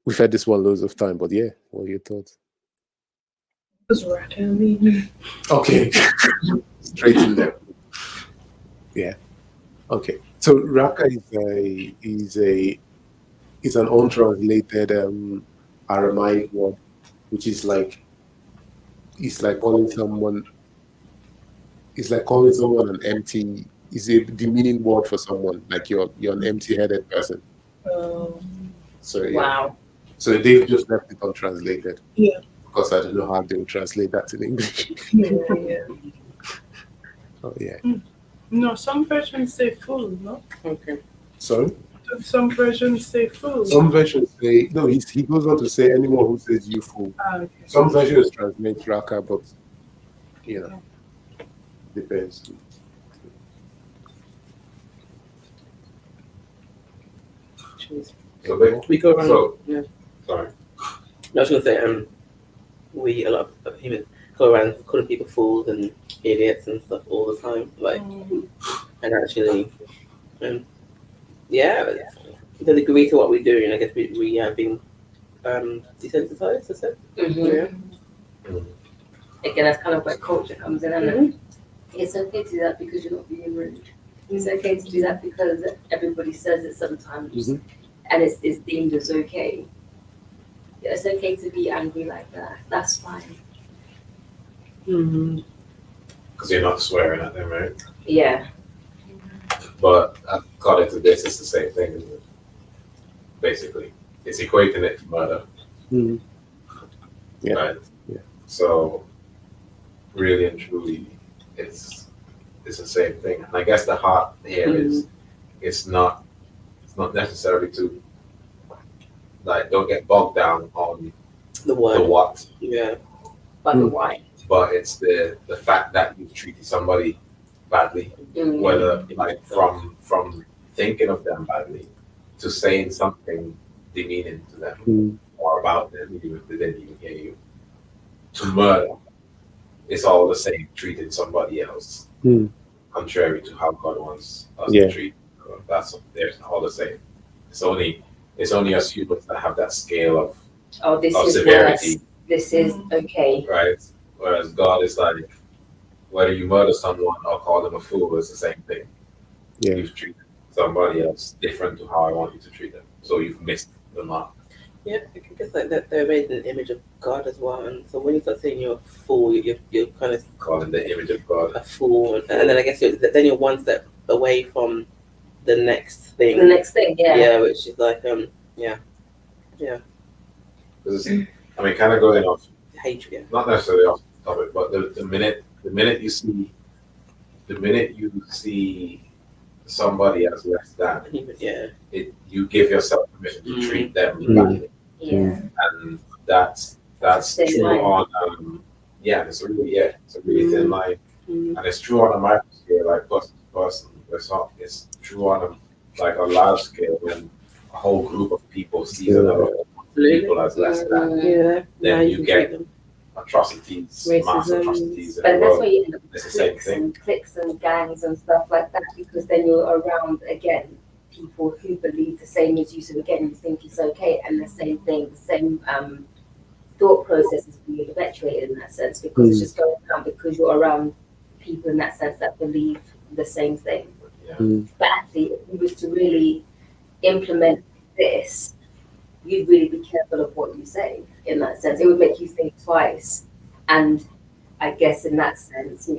We've had this one loads of time, but yeah, what are your thoughts? Was Raka mean? Okay. Straight in there. Yeah. Okay. So Raka is an untranslated Aramaic word, which is like, it's like calling someone an empty, is a demeaning word for someone, like you're an empty-headed person. So yeah. Wow. So they've just left it untranslated. Yeah. Because I don't know how they will translate that in English. Yeah. Oh yeah. No, some versions say fool, no? Okay. Sorry? Some versions say fool. Some versions say, no, he goes on to say anyone who says you fool. Okay. Some versions translate Raka, but you know, depends. So We go around. So- yeah. sorry. I was going to say, we, a lot of humans, go around calling people fools and idiots and stuff all the time. Like, and actually, yeah, the degree to what we're doing, I guess we have been desensitized. Is it? Mhm. Yeah. Again, that's kind of where culture comes in, and it's okay to do that because you're not being rude. It's okay to do that because everybody says it sometimes, and it's deemed as okay. It's okay to be angry like that. That's fine. Because you're not swearing at them, right? Yeah. But according to this, it's the same thing, isn't it? Basically, it's equating it to murder, Yeah. right? Yeah. So, really and truly, it's the same thing. And I guess the heart here is it's not necessarily to like don't get bogged down on The the word. what, Yeah. But the why. but it's the fact that you've treated somebody badly, whether like from thinking of them badly to saying something demeaning to them or about them, even if they didn't even hear you, to murder. It's all the same, treating somebody else contrary to how God wants us to treat. That's there's all the same. It's only us humans that have that scale of this is severity, worse. This is okay. right? Whereas God is like, whether you murder someone or call them a fool, it's the same thing. Yeah. You've treated somebody else different to how I want you to treat them, so you've missed the mark. Yeah, I guess like that they're made in the image of God as well, and so when you start saying you're a fool, you're kind of Calling the image of God a fool, and then I guess then you're one step away from the next thing. The next thing, yeah. Which is like yeah. Because I mean, kind of going off, Hatred. Yeah. not necessarily off topic, but the minute you see somebody as less than, you give yourself permission to treat them badly. Yeah. And that's Thin true line. on it's a really thin line, and it's true on a micro scale, like person to person. It's true on a large scale when a whole group of people sees another people as less than. Then you get atrocities, mass Racism. atrocities in But the that's world. where you end up with It's the same thing. cliques and gangs and stuff like that, because then you're around again people who believe the same as you. So again, you think it's okay, and the same thing, the same thought process is being perpetuated in that sense, because it's just going around because you're around people in that sense that believe the same thing. But actually, if you was to really implement this, you'd really be careful of what you say in that sense. It would make you think twice. And I guess in that sense,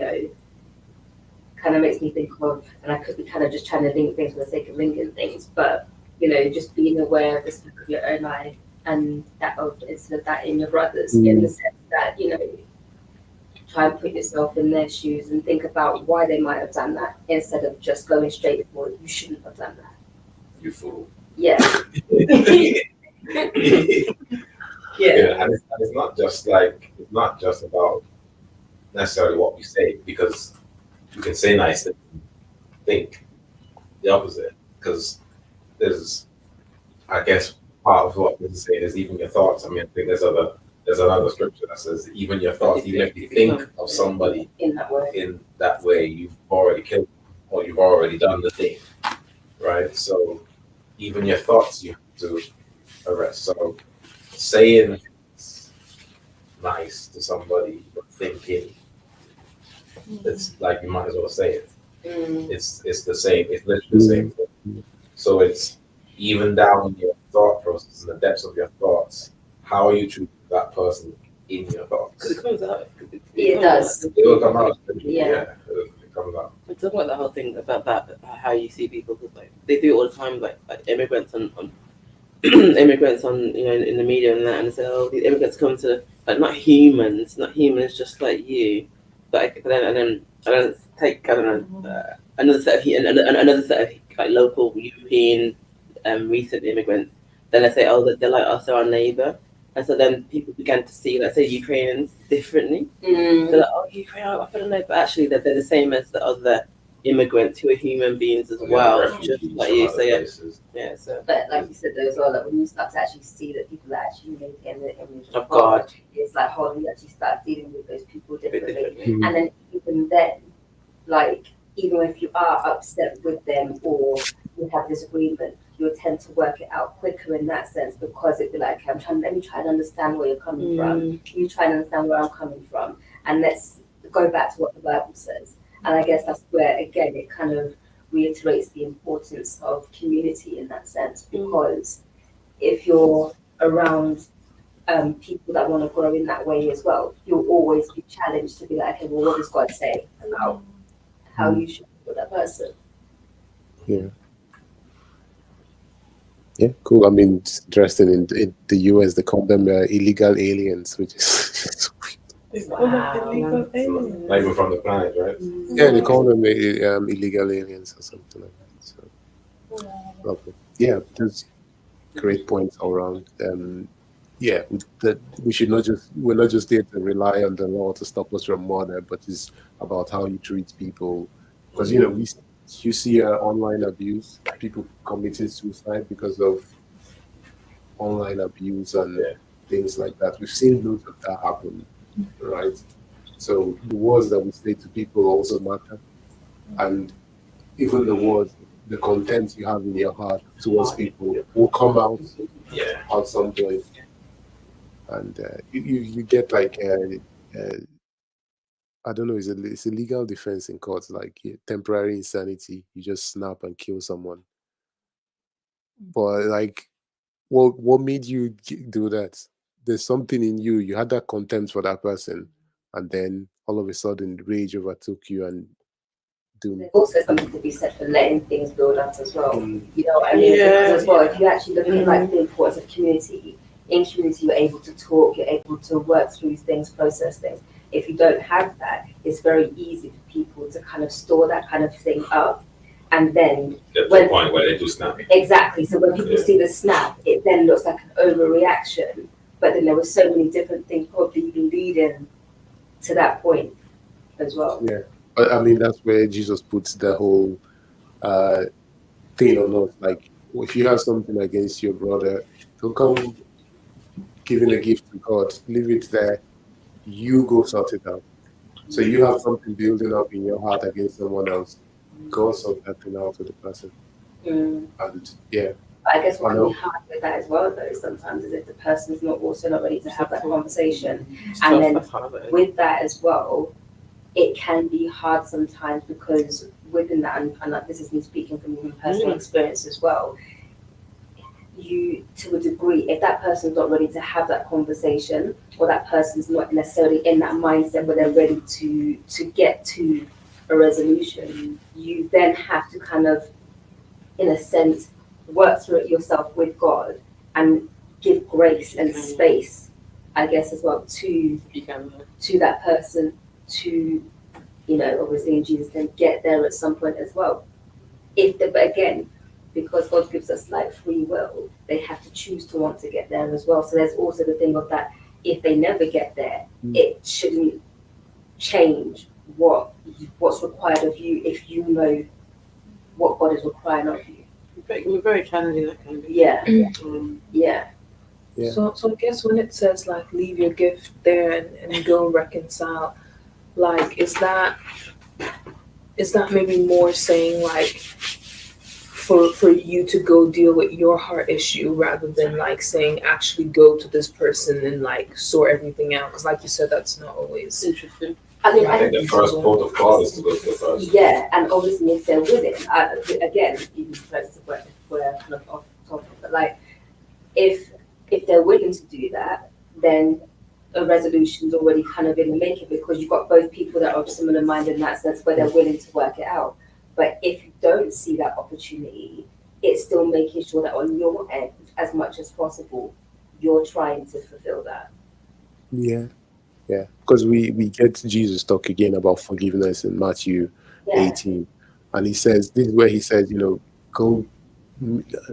kind of makes me think of, and I could be kind of just trying to link things for the sake of linking things, but, just being aware of the speck of your own eye and that of instead of that in your brothers, in the sense that, try and put yourself in their shoes and think about why they might have done that instead of just going straight for you shouldn't have done that. You fool. Yeah. Yeah, and it's not just about necessarily what we say, because you can say nice things and think the opposite. Because there's, I guess, part of what this is saying is even your thoughts. I mean, I think there's another scripture that says even your thoughts, even if you think of somebody in that way, you've already killed them or you've already done the thing, right? So even your thoughts you have to arrest. So saying nice to somebody but thinking, it's like you might as well say it. It's the same. It's literally the same thing. So it's even down in your thought process and the depths of your thoughts. How are you treating that person in your thoughts? Because it comes out. It does. It will come out. Yeah. It comes out. It's talking about the whole thing about that, how you see people, because like they do it all the time, like immigrants on immigrants on in the media and that, and they say, oh, these immigrants come to like not humans just like you, but then take another set of like local European recent immigrants. Then they say, oh, they're like us, they're our neighbor, and so then people began to see, let's say, Ukrainians differently. They're like, oh, Ukraine, I don't know, but actually they're the same as the other immigrants who are human beings as well, just like you. So yeah. So, but like you said, though, as well, like when you start to actually see that people are actually made in the image of God, it's like, how do you actually start dealing with those people differently? And then even then, like even if you are upset with them or you have disagreement, you'll tend to work it out quicker in that sense, because it'd be like, okay, let me try and understand where you're coming from. You try and understand where I'm coming from, and let's go back to what the Bible says. And I guess that's where, again, it kind of reiterates the importance of community in that sense, because if you're around people that want to grow in that way as well, you'll always be challenged to be like, okay, well, what does God say about how you should be with that person? Yeah. Yeah, cool. I mean, it's interesting. In the US, they call them illegal aliens, which is Illegal aliens. Not even from the planet, right? yeah, they call them illegal aliens or something like that. So, lovely. Yeah, there's great points all around. Yeah, that we're not just there to rely on the law to stop us from murder, but it's about how you treat people. Because you see online abuse, people committing suicide because of online abuse and things like that. We've seen loads of that happen, right? So the words that we say to people also matter, and even the words, the content you have in your heart towards people will come out at some point. And you get like I don't know, it's a legal defense in court, like temporary insanity. You just snap and kill someone. But like, what made you do that? There's something in you. You had that contempt for that person, and then all of a sudden, rage overtook you and doom. There's also something to be said for letting things build up as well. You know what I mean? Because as well, if you actually look at like the importance of community, in community you're able to talk, you're able to work through things, process things. If you don't have that, it's very easy for people to kind of store that kind of thing up, and then Get to the point where they do snap. Exactly. So when people see the snap, it then looks like an overreaction. But then there were so many different things probably leading to that point as well. Yeah, but I mean that's where Jesus puts the whole thing on us. Like, if you have something against your brother, don't come giving a gift to God. Leave it there. You go sort it out. So you have something building up in your heart against someone else. Go sort that thing out with the person. And yeah. But I guess what can be hard with that as well, though, sometimes is if the person's not ready to have that conversation. And then with that as well, it can be hard sometimes, because within that, and this is me speaking from my personal experience as well, you, to a degree, if that person's not ready to have that conversation, or that person's not necessarily in that mindset where they're ready to get to a resolution, you then have to kind of, in a sense, work through it yourself with God and give grace and space, I guess, as well to that person to, you know, obviously in Jesus can get there at some point as well. But again, because God gives us like free will, they have to choose to want to get there as well. So there's also the thing of that, if they never get there, it shouldn't change what's required of you if you know what God is requiring of you. We're very challenging, that kind of. Yeah. So I guess when it says like leave your gift there and go reconcile, like is that maybe more saying like for you to go deal with your heart issue rather than like saying actually go to this person and like sort everything out, because like you said, that's not always interesting. I mean, I think the first port of call is to go to the person. Yeah, and obviously if they're willing, again, even close to where we're kind of off topic, but like if they're willing to do that, then a resolution's already kind of in the making, because you've got both people that are of similar mind in that sense where they're willing to work it out. But if you don't see that opportunity, it's still making sure that on your end, as much as possible, you're trying to fulfill that. Yeah, because we get Jesus talk again about forgiveness in Matthew 18, and he says, this is where he says, you know, go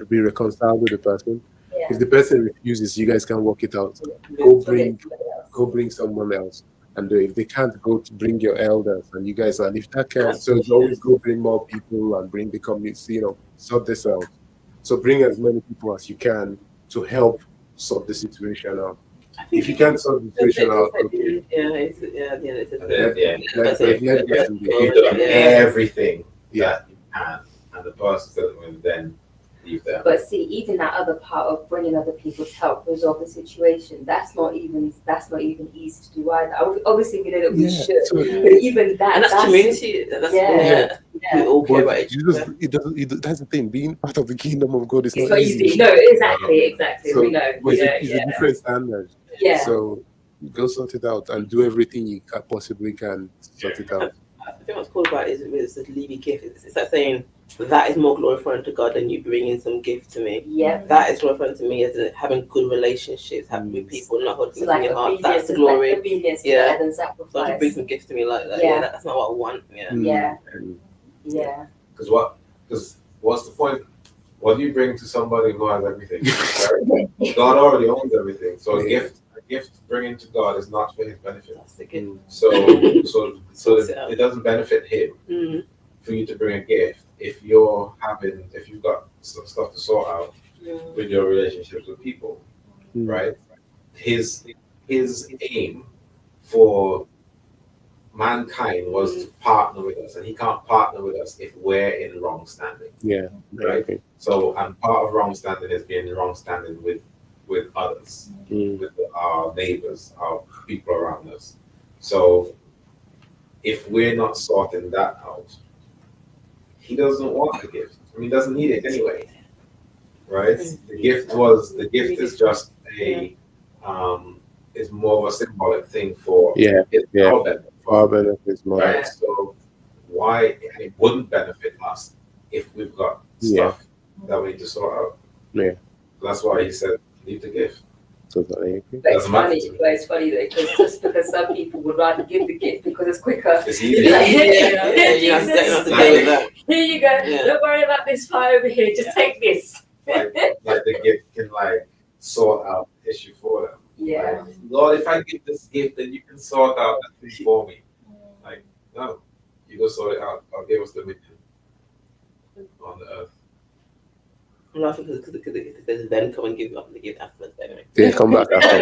be reconciled with the person. If the person refuses, you guys can work it out. Go bring someone else. And if they can't, go to bring your elders, and you guys, and if that can't, so it's always go bring more people and bring the community, you know, sort this out. So bring as many people as you can to help sort the situation out. If you can't sort the situation out, okay. You've done everything that you can, and the person doesn't, then leave them. But see, even that other part of bringing other people to help resolve the situation, that's not even easy to do either. Obviously, we know that we should, So, but even that, And that's community. That's we all care about each other. that's the thing. Being part of the kingdom of God is It's not not easy. easy. No, exactly. So, We know. but it's a different standard. Yeah. So go sort it out and do everything you possibly can to sort it out. I think what's cool about it is the leaving gift. It's like saying that is more glorifying to God than you bringing some gift to me. Yeah. That is glorifying to me as having good relationships, having with people, not holding So things in your heart. That's the glory. Obedience is Yeah. better than So if you sacrifice. bring some gifts to me like that, Yeah. that's not what I want. Yeah. Yeah. Because what's the point? What do you bring to somebody who has everything? Right? God already owns everything. So a gift bringing to God is not for his benefit. That's the gift. So it doesn't benefit him for you to bring a gift if you've got some stuff to sort out with your relationships with people, right? His aim for mankind was to partner with us, and he can't partner with us if we're in wrong standing. Yeah. Right. Okay. So, and part of wrong standing is being in wrong standing with others, with our neighbors, our people around us. So, if we're not sorting that out, he doesn't want the gift. I mean, he doesn't need it anyway, right? The gift is just is more of a symbolic thing for our benefits more. Right. So why it wouldn't benefit us if we've got stuff that we need to sort out. Yeah. That's why he said leave the gift. Totally agree. But it's funny though, because some people would rather give the gift because it's quicker. It's easier. Like, here you go. Yeah. Don't worry about this part over here. Just take this. Like the gift can sort out the issue for them. Yeah. Like, Lord, if I give this gift, then you can sort out that thing for me. Like, no, you go sort it out. I'll give us the mission on the earth. I'm laughing because then come and give up the gift afterwards. Anyway. They come back after.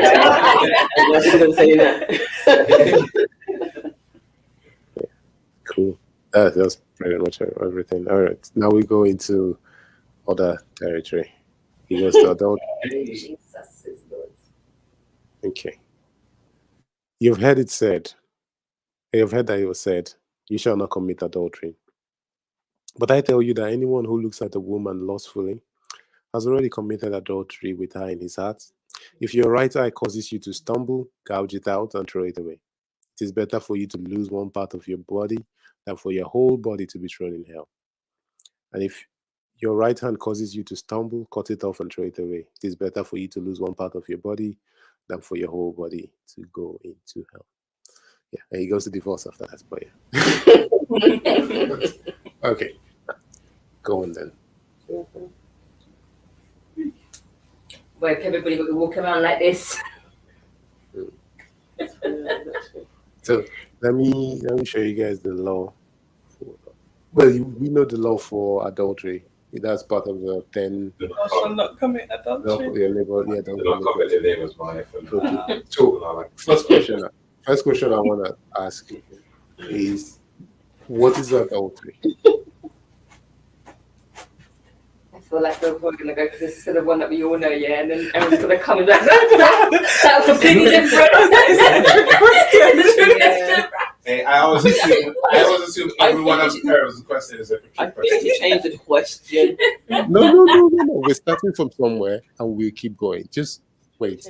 I'm saying that. Cool. That's pretty much everything. All right. Now we go into other territory. He goes to adult. Jesus is Lord. Okay. You've heard it said. You've heard that it was said, "You shall not commit adultery." But I tell you that anyone who looks at a woman lustfully has already committed adultery with her in his heart. If your right eye causes you to stumble, gouge it out and throw it away. It is better for you to lose one part of your body than for your whole body to be thrown in hell. And if your right hand causes you to stumble, cut it off and throw it away. It is better for you to lose one part of your body than for your whole body to go into hell. Yeah, and he goes to divorce after that, but yeah. Okay. Go on then. Where everybody got to walk around like this. So let me show you guys the law. We know the law for adultery. That's part of the 10. I shall not commit adultery. Don't commit the neighbor's wife. Okay. So first question I want to ask is, what is adultery? I feel like we're probably gonna go for this for the one that we all know, yeah, and then everyone's gonna come and be like, that was completely different. Hey, I always assume every one of the question is a I trick think question. you changed the question. No. We're starting from somewhere and we'll keep going. Just wait.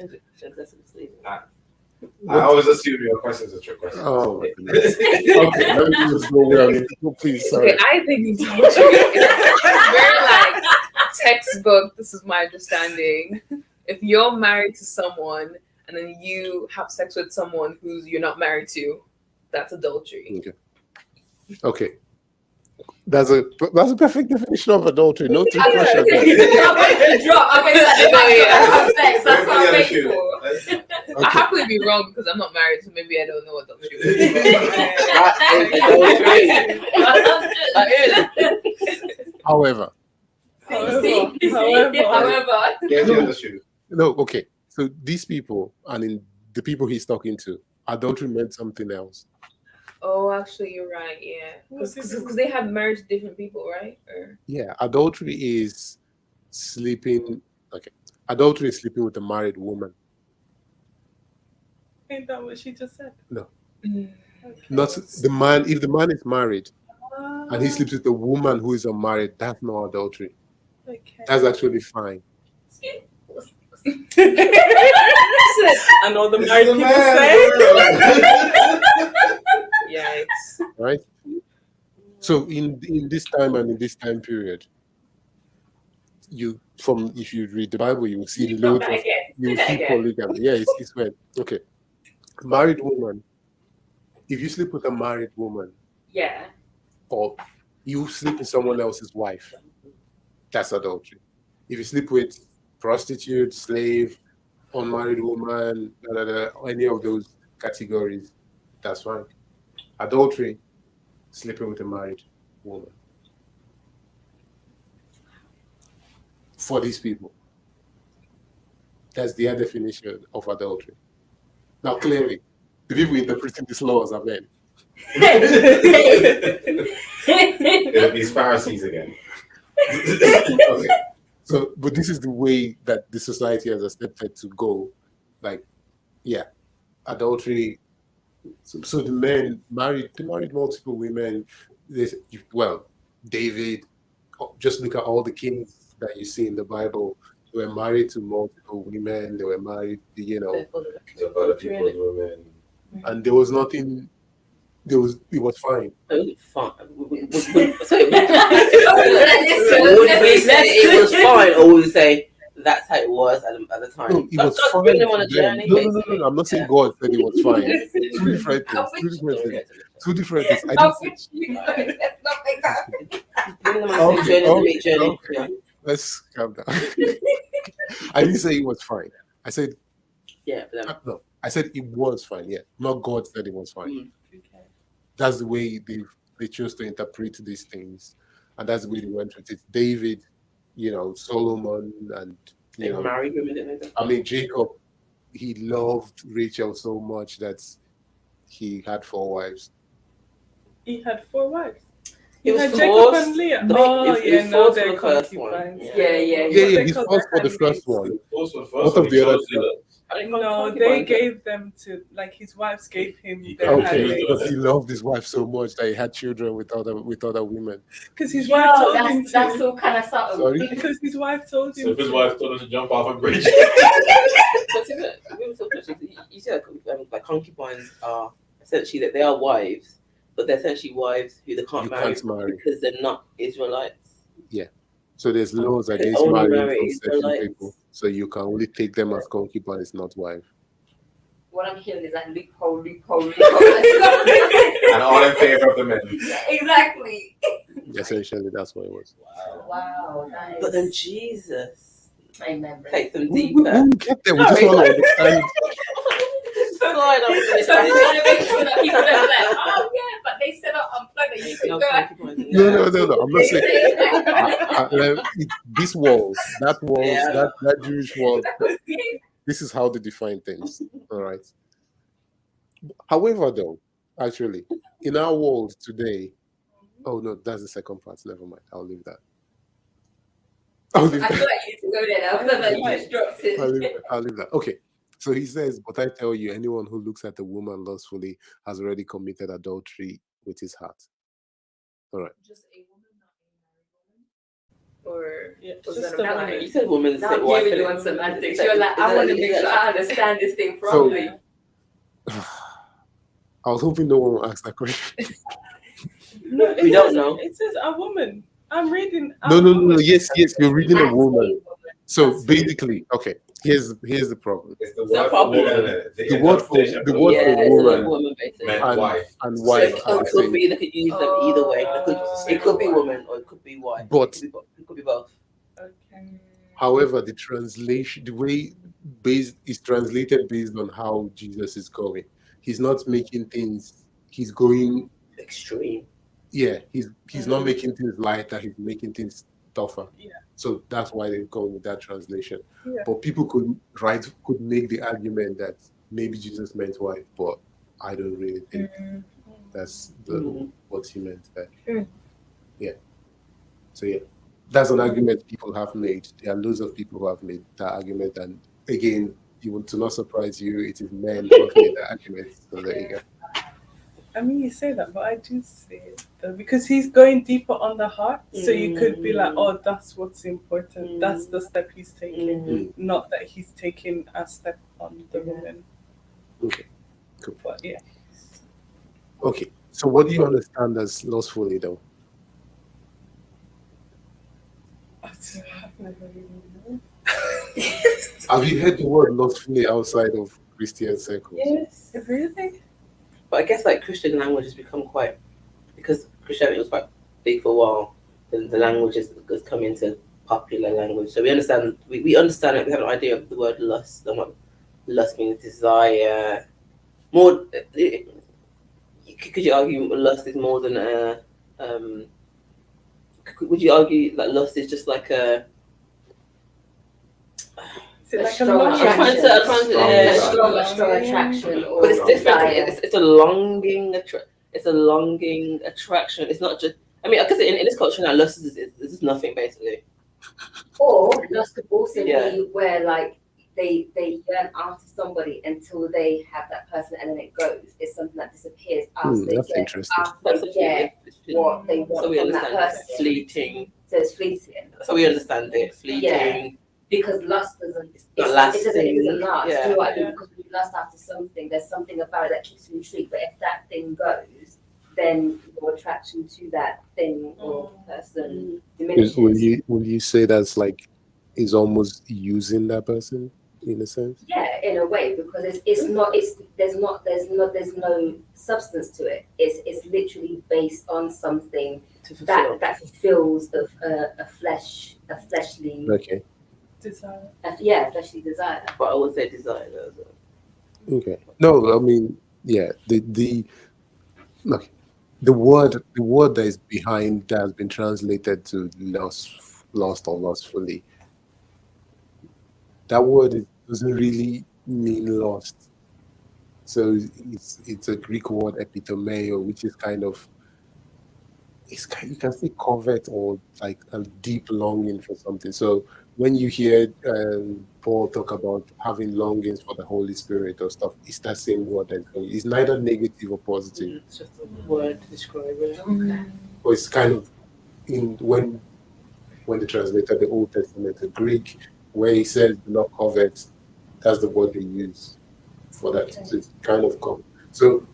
I always assume your question is a trick question. Oh my goodness. Okay, let me just go where I'm going. Please, sorry. Okay, I think it's very like textbook. This is my understanding. If you're married to someone and then you have sex with someone who you're not married to, that's adultery. Okay. That's a perfect definition of adultery. No trick question. I'm waiting to drop. I'm waiting to That's what I'm waiting for. I happily be wrong because I'm not married, so maybe I don't know what adultery is. However. Here's the other shoe. No, okay. So these people, and in the people he's talking to, adultery meant something else. Oh, actually, you're right. Yeah, because they have married different people, right? Or... Yeah, adultery is sleeping. Okay, adultery is sleeping with a married woman. Ain't that what she just said? No, Mm. Okay. not the man. If the man is married and he Ah, sleeps with a woman who is unmarried, that's not adultery. okay. That's actually fine. And all the This married is a people man. say. Yikes. Right? So in this time and in this time period, if you read the Bible, you will see You got loads that of again. you will Do that see again. polygamy. Yeah, it's weird. Okay. Married woman. If you sleep with a married woman Yeah. or you sleep with someone else's wife, that's adultery. If you sleep with prostitute, slave, unmarried woman, any of those categories, that's fine. Adultery, sleeping with a married woman. For these people, that's their definition of adultery. Now, clearly, the people interpreting these laws are men. These Pharisees again. Okay. So, but this is the way that the society has accepted to go. Like, yeah, adultery. So the men they married multiple women. Well, David, just look at all the kings that you see in the Bible. They were married to multiple women. They were married, To other people's women. and there was nothing. It was fine. Fine. Would we say it was fine, or would we say that's how it was at the time? No, it was Don't fine. bring them on to a them. journey. No. I'm not saying God said it was fine. Two different things. Two different things. I didn't say. Let's not make that. Bring them on a journey. Yeah. Let's calm down. I didn't say it was fine. I said Yeah, but no. I said it was fine. Yeah, not God said it was fine. Okay. That's the way they chose to interpret these things, and that's the way they went with it. David, Solomon, and they were married women, didn't they? I mean Jacob. He loved Rachel so much that he had 4 wives. He had 4 wives. He was had Jacob forced. and Leah. He was now forced they're for the first one. concubines. Yeah. Yeah, he's forced for the first one. What of the other two? No, they gave them to, like, his wives gave him their Okay, handmaids. because he loved his wife so much that he had children with other women. Because his wife told him That's to. all kind of subtle. Sorry? Because his wife told him So if his to. wife told him to jump off a bridge. But you see, like concubines are essentially that they are wives, but they're essentially wives who they can't marry because they're not Israelites. So there's laws They against only marrying marry from certain Israelites. people. So you can only take them as concubines, not wife. What I'm hearing is that loophole. And all in favor of the men. Exactly. Essentially, that's what it was. Wow. That is... But then Jesus Amen. takes them We deeper. get there. We just want to understand. Slide on So I'm trying to make sure that people are like, oh yeah, but they set up unplugged and you can go. No. I'm not saying this walls, that Jewish wall. This is how they define things. All right. However, though, actually, in our world today, oh no, that's the second part. Never mind. I'll leave that. I feel like you need to go there now because you just dropped it. I'll leave that. Okay. So he says, but I tell you, anyone who looks at a woman lustfully has already committed adultery with his heart. All right. Just a woman, not a married woman? Or Yeah, was just that a a woman. man? You said woman. Now I'm hearing you on semantics. You're like, I want to make sure I understand this thing properly. I was hoping no one will ask that question. No, We don't know. It says a woman. I'm reading. No. Yes, you're reading a woman. So basically, okay, here's the problem. It's the The word for problem. woman. The word for woman basically. meant wife. and So wife. it could be, they could use them either way. It could be woman or it could be wife. But it could be both. Okay. however, the translation, the way is translated based on how Jesus is going. He's not making things. He's going Extreme. Yeah, he's not making things lighter. He's making things tougher. Yeah. So that's why they're going with that translation. Yeah. But people could make the argument that maybe Jesus meant wife, but I don't really think that's what he meant there. Mm. Yeah. So yeah. that's an argument people have made. There are loads of people who have made that argument, and again, you want to not surprise you, it is men who have made that argument. So there you go. I mean, you say that, but I do see it though, because he's going deeper on the heart. So you could be like, oh, that's what's important. That's the step he's taking, not that he's taking a step on the woman. Okay, cool. But yeah. Okay, so what do you understand as lustfully though? I've never really known. Have you heard the word lustfully outside of Christian circles? Yes. Really? But I guess like Christian language has become quite, because Christianity was quite big for a while, the language has come into popular language. So we understand we understand it, we have an idea of the word lust and what lust means, desire. More could you argue lust is more than a would you argue that lust is just like a Is it A like a strong long attraction. Strong Strong attraction or but it's different. desire. It's a longing. It's a longing attraction. It's not just. I mean, because in this culture now, lust is nothing basically. Or lust could also Yeah. be where like they yearn after somebody until they have that person and then it goes. It's something that disappears after they That's get interesting. what they want So we from that understand person. it's fleeting. So it's fleeting. So we understand it fleeting. Yeah. Because lust doesn't Not it lasting. doesn't last. Yeah. You know what I mean? Yeah. Because when you lust after something, there's something about it that keeps you intrigued. But if that thing goes, then your attraction to that thing or person diminishes. Will you say that's like is almost using that person in a sense? Yeah, in a way, because there's no substance to it. It's literally based on something To fulfill. that fulfills a fleshly Okay. desire. fleshly desire. But I would say desire though. As well. Okay. No, I mean, yeah, the okay. The word that is behind that has been translated to lost or lustfully. That word doesn't really mean lost. So it's a Greek word epitomeo, which is kind of you can say covet or like a deep longing for something. So when you hear Paul talk about having longings for the Holy Spirit or stuff, it's that same word that's going. It's neither negative or positive. It's just a word to describe it. But it's kind of in when they translated the Old Testament to Greek, where he says do not covet, that's the word they use for that. So it's kind of come. So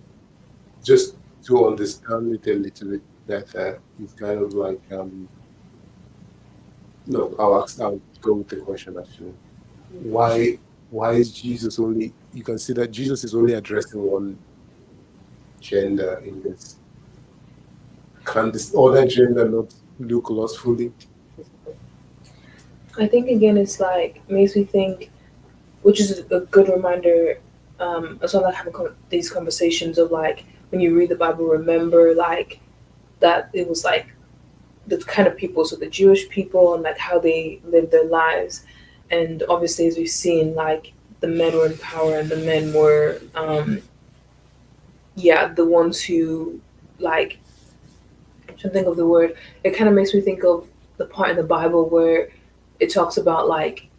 just to understand it a little bit better, it's kind of like no, I'll go with the question actually. Why is Jesus only you consider Jesus is only addressing one gender in this? Can this other gender not look lustfully? I think again, it's like makes me think, which is a good reminder. As well, like having these conversations of like when you read the Bible, remember like that it was like the kind of people, so the Jewish people and like how they lived their lives, and obviously as we've seen, like the men were in power and the men were, the ones who like. I'm trying to think of the word. It kind of makes me think of the part in the Bible where it talks about like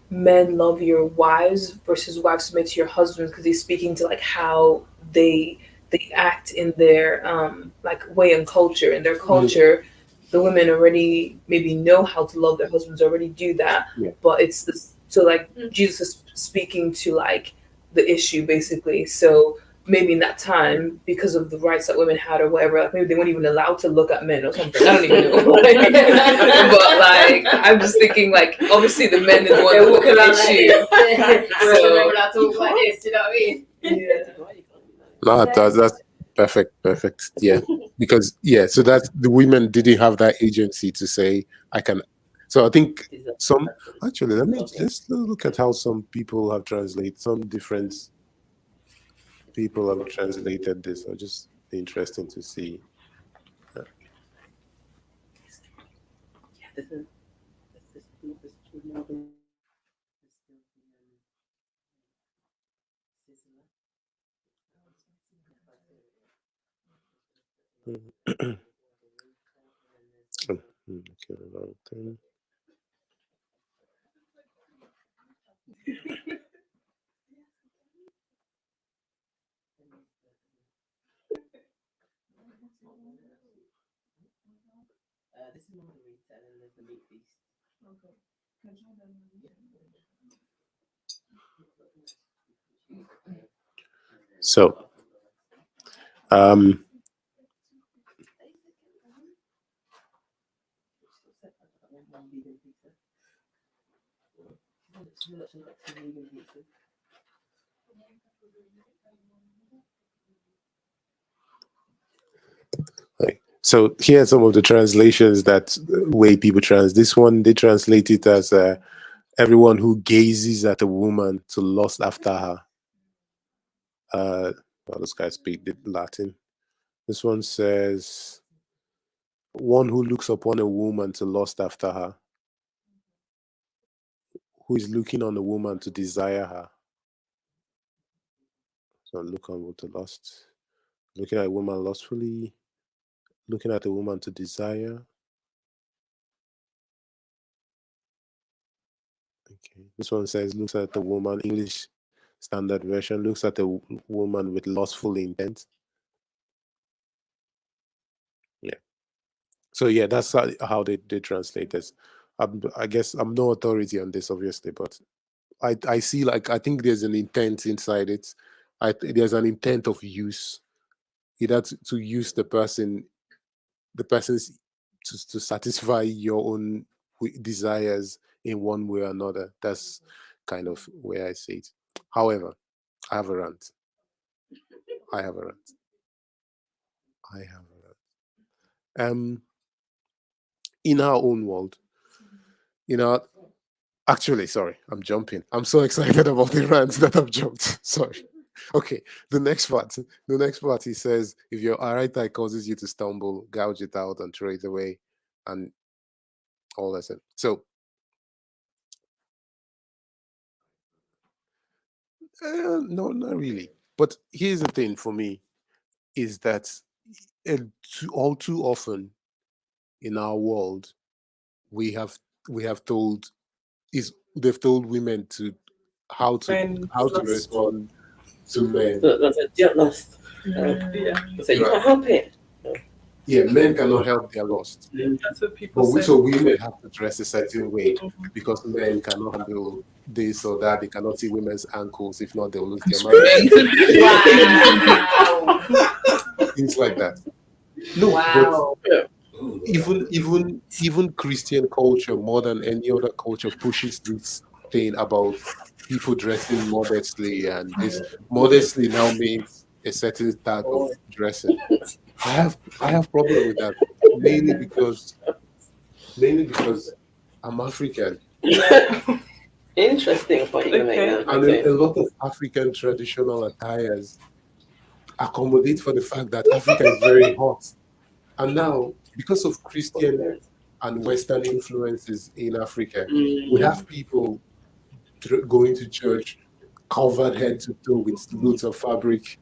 men love your wives versus wives submit to your husbands, because he's speaking to like how they act in their like way and culture. In their culture, the women already maybe know how to love their husbands, already do that. Yeah. But it's this, so like Jesus is speaking to like the issue basically. So maybe in that time, because of the rights that women had or whatever, like maybe they weren't even allowed to look at men or something. I don't even know. But like, I'm just thinking like, obviously the men are the ones that look at issue. We're not talking like this, you know what I mean? Yeah. No, that's perfect. Yeah, because so that the women didn't have that agency to say I can. So I think some actually let's look at how some people have translated some different people have translated this. Or just interesting to see. Okay, wrong thing. This is Margarita, and then there's the meat feast. So, um, so here are some of the translations that way people This one they translate it as everyone who gazes at a woman to lust after her. Well, those guys speak the Latin. This one says one who looks upon a woman to lust after her, who is looking on a woman to desire her. So look on to lust, looking at a woman lustfully, looking at a woman to desire. Okay, this one says looks at the woman. English Standard Version looks at a woman with lustful intent. Yeah. So yeah, that's how they translate this. I guess I'm no authority on this, obviously, but I see I think there's an intent inside it. There's an intent of use, either to use the person's to satisfy your own desires in one way or another. That's kind of where I see it. However, I have a rant. I have a rant. I have a rant. In our own world, you know, actually, sorry, I'm jumping. I'm so excited about the rants that I've jumped. Sorry. Okay, the next part. The next part, he says, if your right eye causes you to stumble, gouge it out and throw it away, and all that. So, no, not really. But here's the thing for me is that all too often in our world, we have we have told is they've told women to how to Men how to lust. respond to men. That's a don't lust. Yeah, So you can't help it. Yeah, men cannot help their lust. that's what people But say. so women have to dress a certain way because men cannot handle this or that. They cannot see women's ankles. If not, they'll lose their marriage. Wow. Things like that. No, Wow. but even Christian culture, more than any other culture, pushes this thing about people dressing modestly, and this modestly now means a certain type of dressing. I have problem with that, mainly because I'm African, Interesting point you make there. and Okay. a lot of African traditional attires accommodate for the fact that Africa is very hot. And now, because of Christian and Western influences in Africa, we have people going to church covered head to toe with loads of fabric,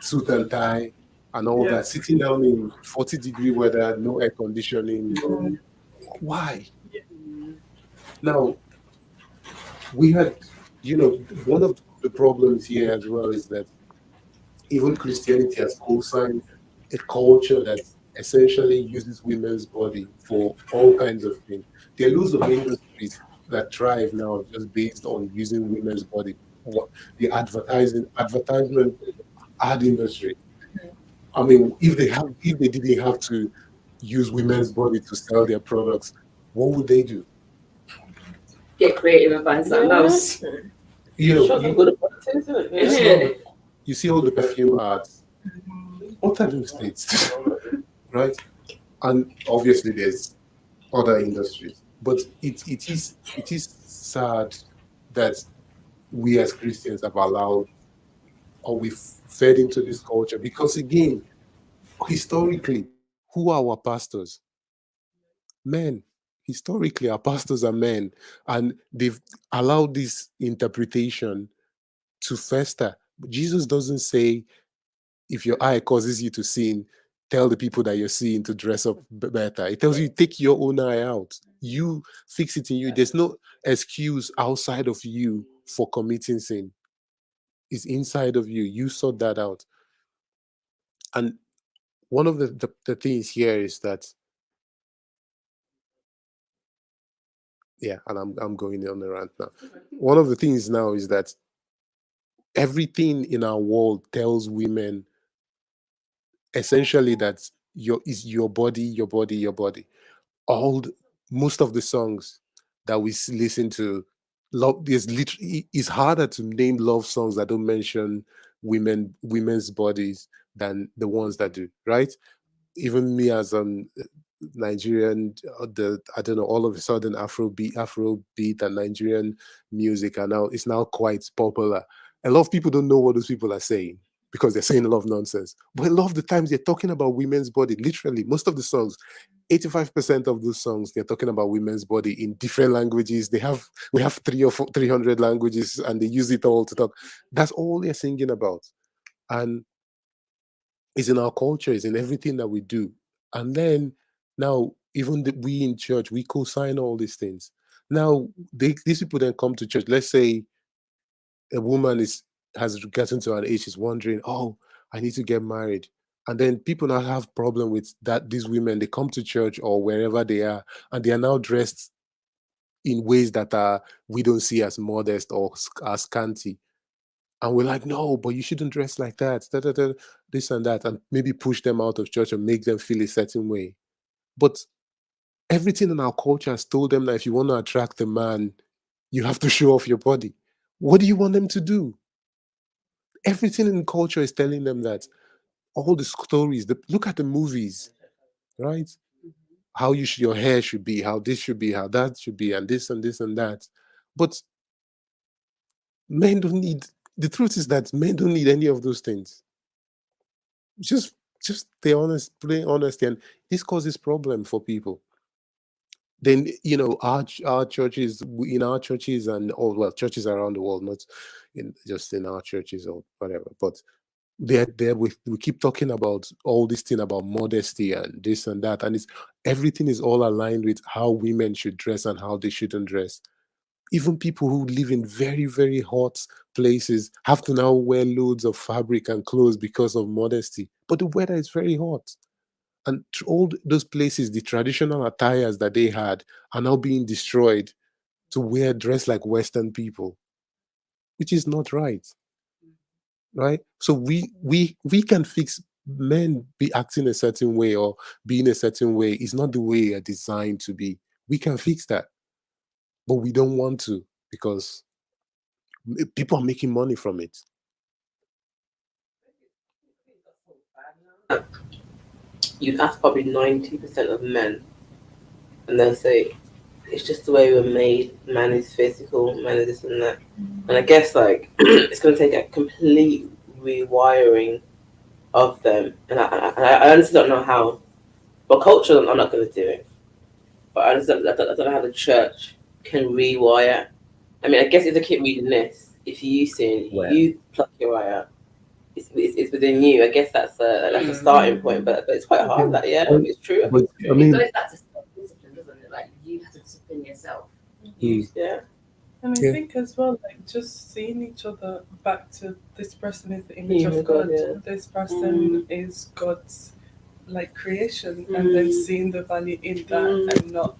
suit and tie, and all that, sitting down in 40-degree weather, no air conditioning. Why? Now, we had, one of the problems here as well is that even Christianity has co-signed a culture that essentially uses women's body for all kinds of things. There are loads of industries that thrive now just based on using women's body. The advertisement ad industry. I mean, if they didn't have to use women's body to sell their products, what would they do? Get creative and find something else. You see all the perfume ads. What are those things? Right? And obviously there's other industries. But it is sad that we as Christians have allowed or we've fed into this culture, because again, historically, who are our pastors? Men. Historically, our pastors are men, and they've allowed this interpretation to fester. Jesus doesn't say if your eye causes you to sin, tell the people that you're seeing to dress up better. It tells you take your own eye out. You fix it in you. There's no excuse outside of you for committing sin. It's inside of you. You sort that out. And one of the things here is that, yeah, and I'm going on the rant now. One of the things now is that everything in our world tells women essentially that your body, your body, your body. Most of the songs that we listen to, love, there's literally, it's harder to name love songs that don't mention women's bodies than the ones that do, right? Even me as Nigerian, the I don't know, all of a sudden Afrobeat and Nigerian music are now, it's now quite popular. A lot of people don't know what those people are saying because they're saying a lot of nonsense. But a lot of the times they're talking about women's body. Literally, most of the songs, 85% of those songs, they're talking about women's body in different languages. We have 300 languages, and they use it all to talk. That's all they're singing about. And it's in our culture, it's in everything that we do. And then now, even we in church, we co-sign all these things. Now, these people then come to church. Let's say a woman has gotten to an age, is wondering, oh, I need to get married. And then people now have problem with that. These women, they come to church or wherever they are, and they are now dressed in ways that are we don't see as modest or as scanty. And we're like, no, but you shouldn't dress like that, this and that, and maybe push them out of church and make them feel a certain way. But everything in our culture has told them that if you want to attract a man, you have to show off your body. What do you want them to do? Everything in culture is telling them that. All the stories, look at the movies, right? How your hair should be, how this should be, how that should be, and this and this and that. But men don't need, the truth is that men don't need any of those things. Just stay honest, plain honesty, and this causes problem for people. Then our churches, in our churches, and all, well, churches around the world, not just in our churches or whatever, but there we keep talking about all this thing about modesty and this and that, and everything is all aligned with how women should dress and how they shouldn't dress. Even people who live in very, very hot places have to now wear loads of fabric and clothes because of modesty. But the weather is very hot. And all those places, the traditional attires that they had are now being destroyed to dress like Western people, which is not right. Right? So we can fix men be acting a certain way or being a certain way. Is not the way they're designed to be. We can fix that. But we don't want to because people are making money from it. You ask probably 90% of men, and they'll say, it's just the way we're made. Man is physical, man is this and that. And I guess like it's going to take a complete rewiring of them. And I honestly don't know how. For culture, I'm not going to do it. But I don't know how the church can rewire. I mean, I guess if they keep reading this, if you sin, you pluck your eye out. It's within you. I guess that's a starting point, but it's quite hard. That it's true. But, I mean, It goes back to self-discipline, doesn't it? Like you have to discipline yourself. Yeah. And I think as well, like just seeing each other back to this person is the image of God. This person is God's like creation, and then seeing the value in that and not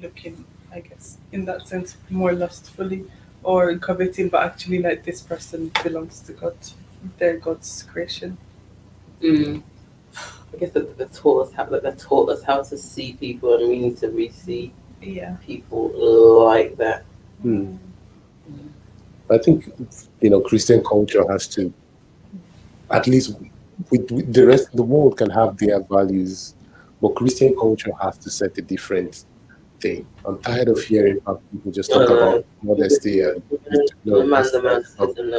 looking, I guess, in that sense, more lustfully or coveting, but actually like this person belongs to God. They're God's creation. I guess that they taught us how to see people, and we need to re-see people like that. I think Christian culture has to, at least with the rest of the world can have their values, but Christian culture has to set a different thing. I'm tired of hearing how people just talk about modesty and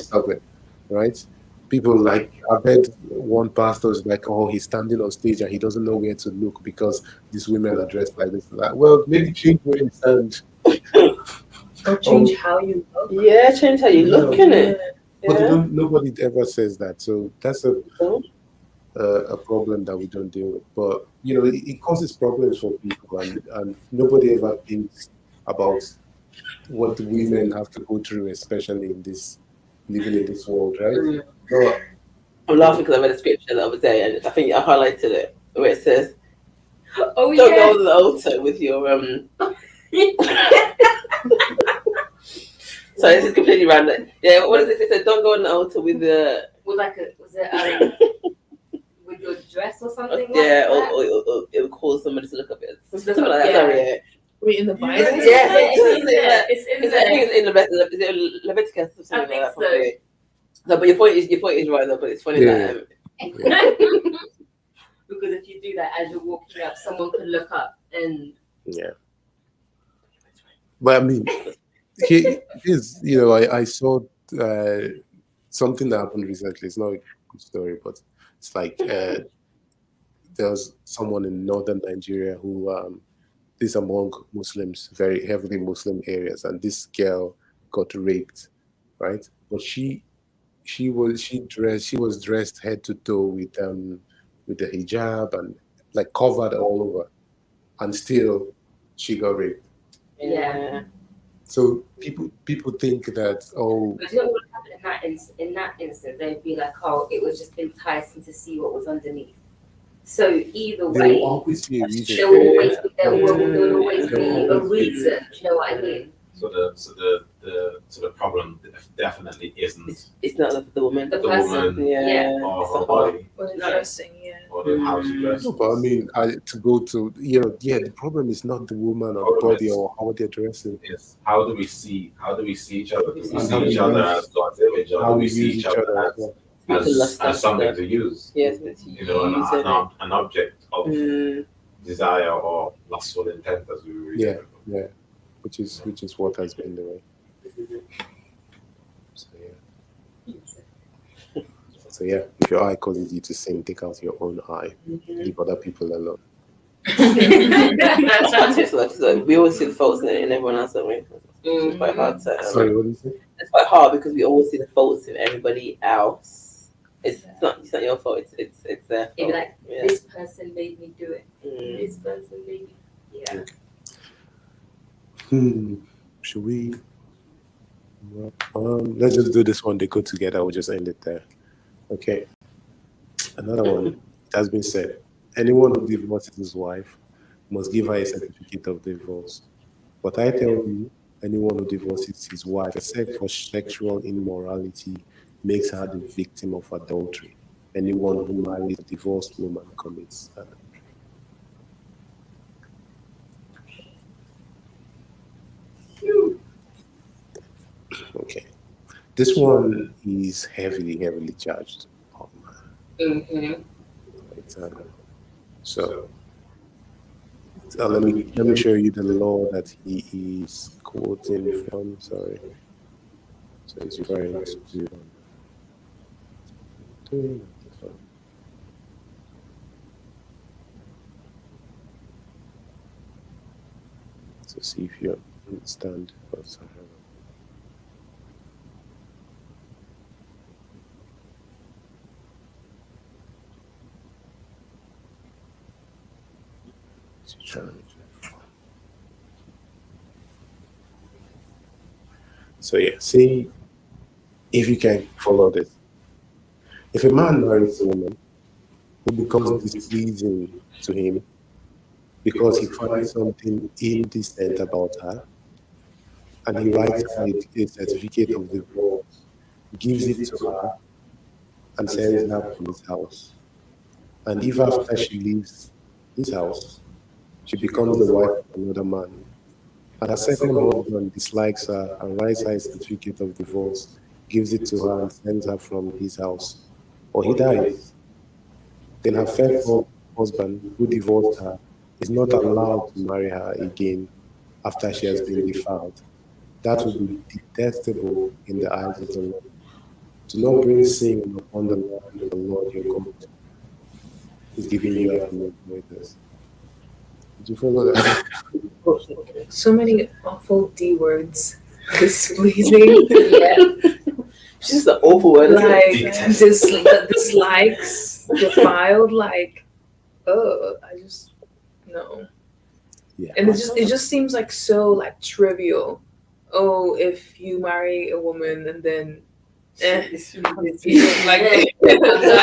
stop it, right? People like, I've heard one pastor is like, oh, he's standing on stage and he doesn't know where to look because these women are dressed like this and that. Well, maybe change where you stand. Or change how you look. Yeah, change how you look in it. But nobody ever says that. So that's a problem that we don't deal with. But it causes problems for people, and nobody ever thinks about what the women have to go through, especially in this living in this world, right? Mm. So I'm laughing because I read a scripture the other day, and I think I highlighted it where it says, Oh "Don't yeah. go to the altar with your So this is completely random. Yeah, what is it? It said, "Don't go on the altar with the With like a with your dress or something. yeah, like that. or it will cause somebody to look up it. Look Something up, like that. yeah. Sorry, yeah. Wait, in the Bible? Yeah, it's in there. It's in I think there. it's in Leviticus or something I think like that. so. Probably. No, but your point is right though. But it's funny Yeah. that Because if you do that as you're walking up, someone could look up and yeah. But I mean, here's I saw something that happened recently. It's not a good story, but it's like there was someone in northern Nigeria who this among Muslims, very heavily Muslim areas, and this girl got raped, right? But she was dressed head to toe with the hijab and like covered all over, and still she got raped. yeah. So people think that, oh, but you know what would happen in that instance, they'd be like, oh, it was just enticing to see what was underneath. So either there way, will always be a reason. there will always be there will always be a reason. Do you know what I mean? So the problem definitely isn't It's not the woman. The the person. woman Yeah. or It's her the body Or the No. dressing, yeah. or the how she dresses. No, but I mean, to go to the problem is not the woman or the body or how they're dressing. Is how do we see each other? Do we And see how we each other use- as God's image, or How do we we see use each other as well. as something to use? Yes, but You know, an object of desire or lustful intent, as we were reading. Yeah, which is what has been the way. So yeah, if your eye causes you to sin, take out your own eye. Leave other people alone. So we always see the faults in everyone else, don't we? It's quite hard to. Sorry, what did you say? It's quite hard because we always see the faults in everybody else. It's not your fault. It's their fault. It'd be like, Yeah. this person made me do it. Mm. This person made me. Yeah. Should we? Let's just do this one. They go together. We'll just end it there. Okay. Another one. It has been said. Anyone who divorces his wife must give her a certificate of divorce. But I tell you, anyone who divorces his wife, except for sexual immorality, makes her the victim of adultery. Anyone who marries a divorced woman commits adultery. Okay. This one is heavily charged. Mm-hmm. So let me show you the law that he is quoting from. Sorry. So he's referring to. So see if you understand what's happening. So yeah, see if you can follow this. If a man marries a woman who becomes displeasing to him because he finds something indecent about her, and he writes her a certificate of divorce, gives it to her, and sends her from his house. And if after she leaves his house, she becomes the wife of another man, and her second husband dislikes her and writes her a certificate of divorce, gives it to her, and sends her from his house, or he dies, then her first husband, who divorced her, is not allowed to marry her again after she has been defiled. That would be detestable in the eyes of the Lord. Do not bring sin upon the land of the Lord your God is giving you as an inheritance. Did you follow that? So many awful D words. Displeasing. Yeah. It's just an awful word. Isn't it? Like dislikes. defiled. Like, oh, I just no. Yeah. And it just seems like so like trivial. Oh, if you marry a woman and then like I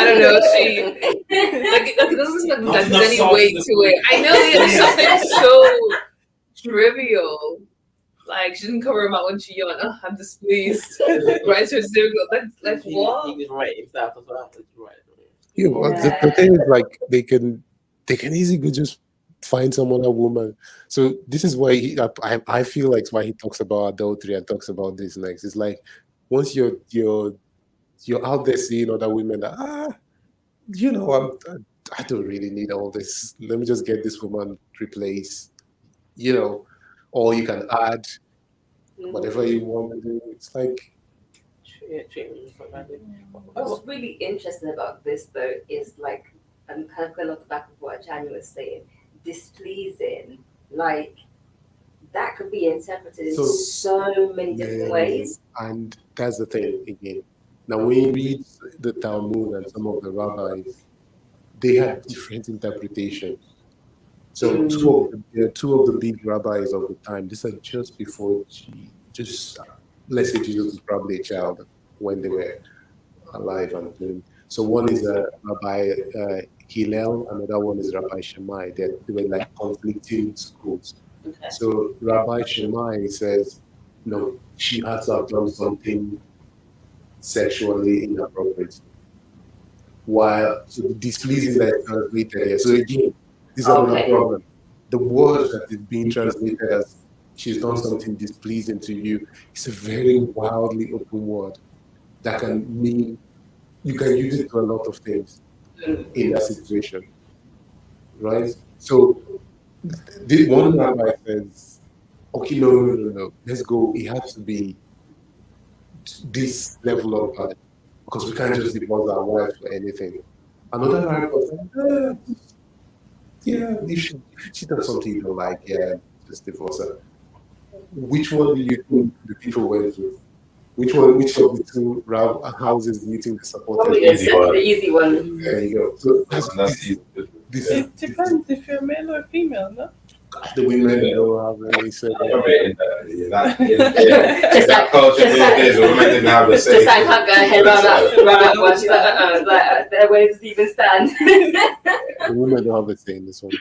don't know, she like it doesn't seem like there's any weight to it. I know it's something so trivial. Like she didn't cover her mouth when she yawned. Oh, I'm displeased. Right to her cereal. Like what? He was right himself as well. He's right. Yeah, well, the thing is, like, they can easily just find some other woman. So this is why I feel like why he talks about adultery and talks about this next. It's like once you're out there seeing other women that I don't really need all this. Let me just get this woman replaced, or you can add whatever you want to do. It's like What's really interesting about this though is like I'm kind of going off the back of what Chanya was saying, displeasing, like that could be interpreted in so many different ways. And that's the thing again. Now when you read the Talmud and some of the rabbis, they had different interpretations. So two of the big rabbis of the time, this is just before let's say Jesus was probably a child when they were alive and doing. So one is Rabbi Hillel, another one is Rabbi Shammai. They were like conflicting schools. Okay. So Rabbi Shammai says, no, she has to have done something sexually inappropriate. While the displeasing that is translated here. So again, this is another problem. The word that is being translated as she's done something displeasing to you is a very wildly open word that can mean you can use it to a lot of things in that situation, right? So the one rabbi says, okay, no, let's go. It has to be this level of bad because we can't just divorce our wives for anything. Another rabbi says, if she does something you don't like, just divorce her. Which one do you think the people went with? Which of the two houses do you think they supported? The easy one. There you go. So It depends if you're male or female, no? The women don't have any say. Just like culture is, women didn't have the same. Just like her going head around that one. She's like, where does it even stand? The women don't have a say in this one.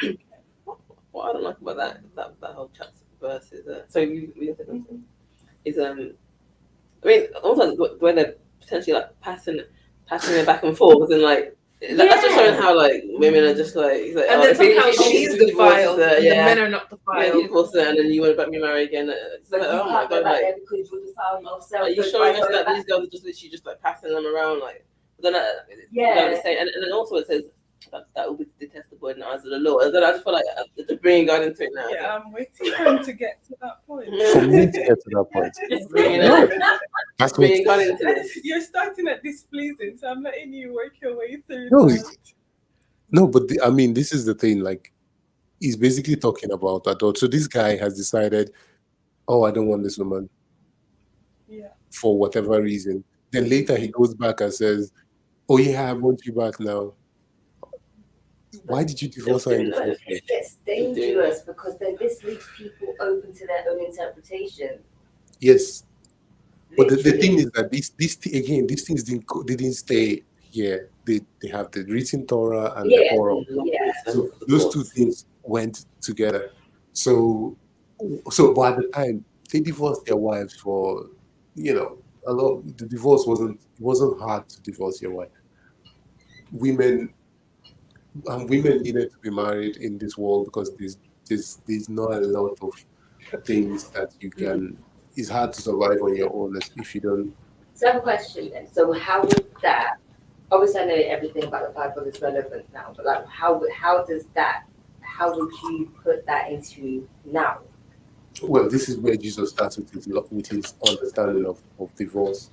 What I don't like about that whole chat verse is so you said something is I mean also when they're potentially like passing it back and forth and like that's just showing how like women are just like and then somehow she's defiled and the men are not defiled. You divorce her and then you want to be married again. It's like, oh my god, like are you showing us that these girls are just literally just like passing them around like then and then also it says that will be detestable in the eyes of the Lord. And then I just feel like just bringing God into it now. Yeah, I'm waiting for him to get to that point. For me to get to that point. That's bringing God into this. You're starting at displeasing, so I'm letting you work your way through. No, but this is the thing. Like, he's basically talking about adult. So this guy has decided, oh, I don't want this woman. Yeah. For whatever reason. Then later he goes back and says, oh yeah, I want you back now. Why did you divorce her in the first place? It's dangerous because then this leaves people open to their own interpretation. Yes. But the thing is that these things didn't stay here. They have the written Torah and the oral. Yeah. So those two things went together. So but at the time they divorced their wives for a lot. The divorce wasn't hard to divorce your wife. Women needed to be married in this world because there's not a lot of things that you can. It's hard to survive on your own if you don't. So I have a question then. So how would that? Obviously, I know everything about the Bible is relevant now, but like, how would you put that into now? Well, this is where Jesus starts with his understanding of divorce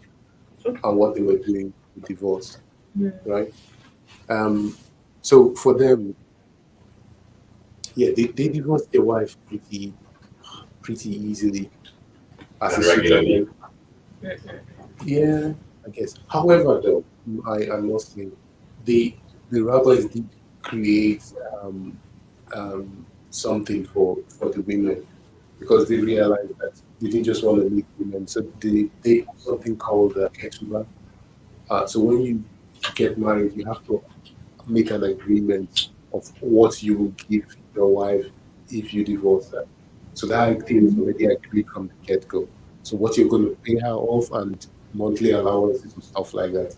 and what they were doing with divorce, right? So for them, they divorced their wife pretty easily. As a regularly. Yeah, I guess. However, though, I must say, the rabbis did create something for the women because they realized that they didn't just want to meet women. So they have something called ketubah. So when you get married, you have to make an agreement of what you will give your wife if you divorce her. So that thing is already agreed from the get-go. So what you're going to pay her off and monthly allowances and stuff like that,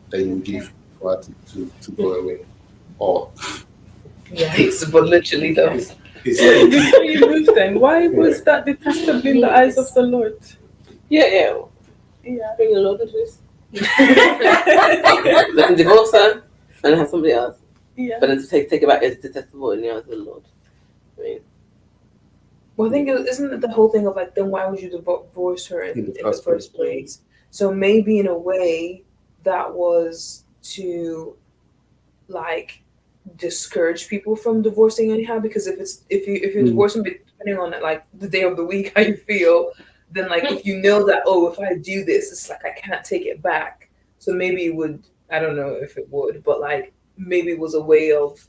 that you give for her to go away. Or Yikes, but literally though. it's Before you moved, then why was that detestable in the eyes of the Lord? Yeah. Yeah. Bring the Lord into this. They can divorce her and have somebody else. Yeah. But then to take it back is detestable in the eyes of the Lord. I mean, Well, I think isn't it the whole thing of like, then why would you divorce her in the first place? So maybe in a way that was to like discourage people from divorcing anyhow, because if you're divorcing depending on like the day of the week how you feel, then like if you know that, oh, if I do this, it's like I can't take it back. So maybe it would, I don't know if it would, but like maybe it was a way of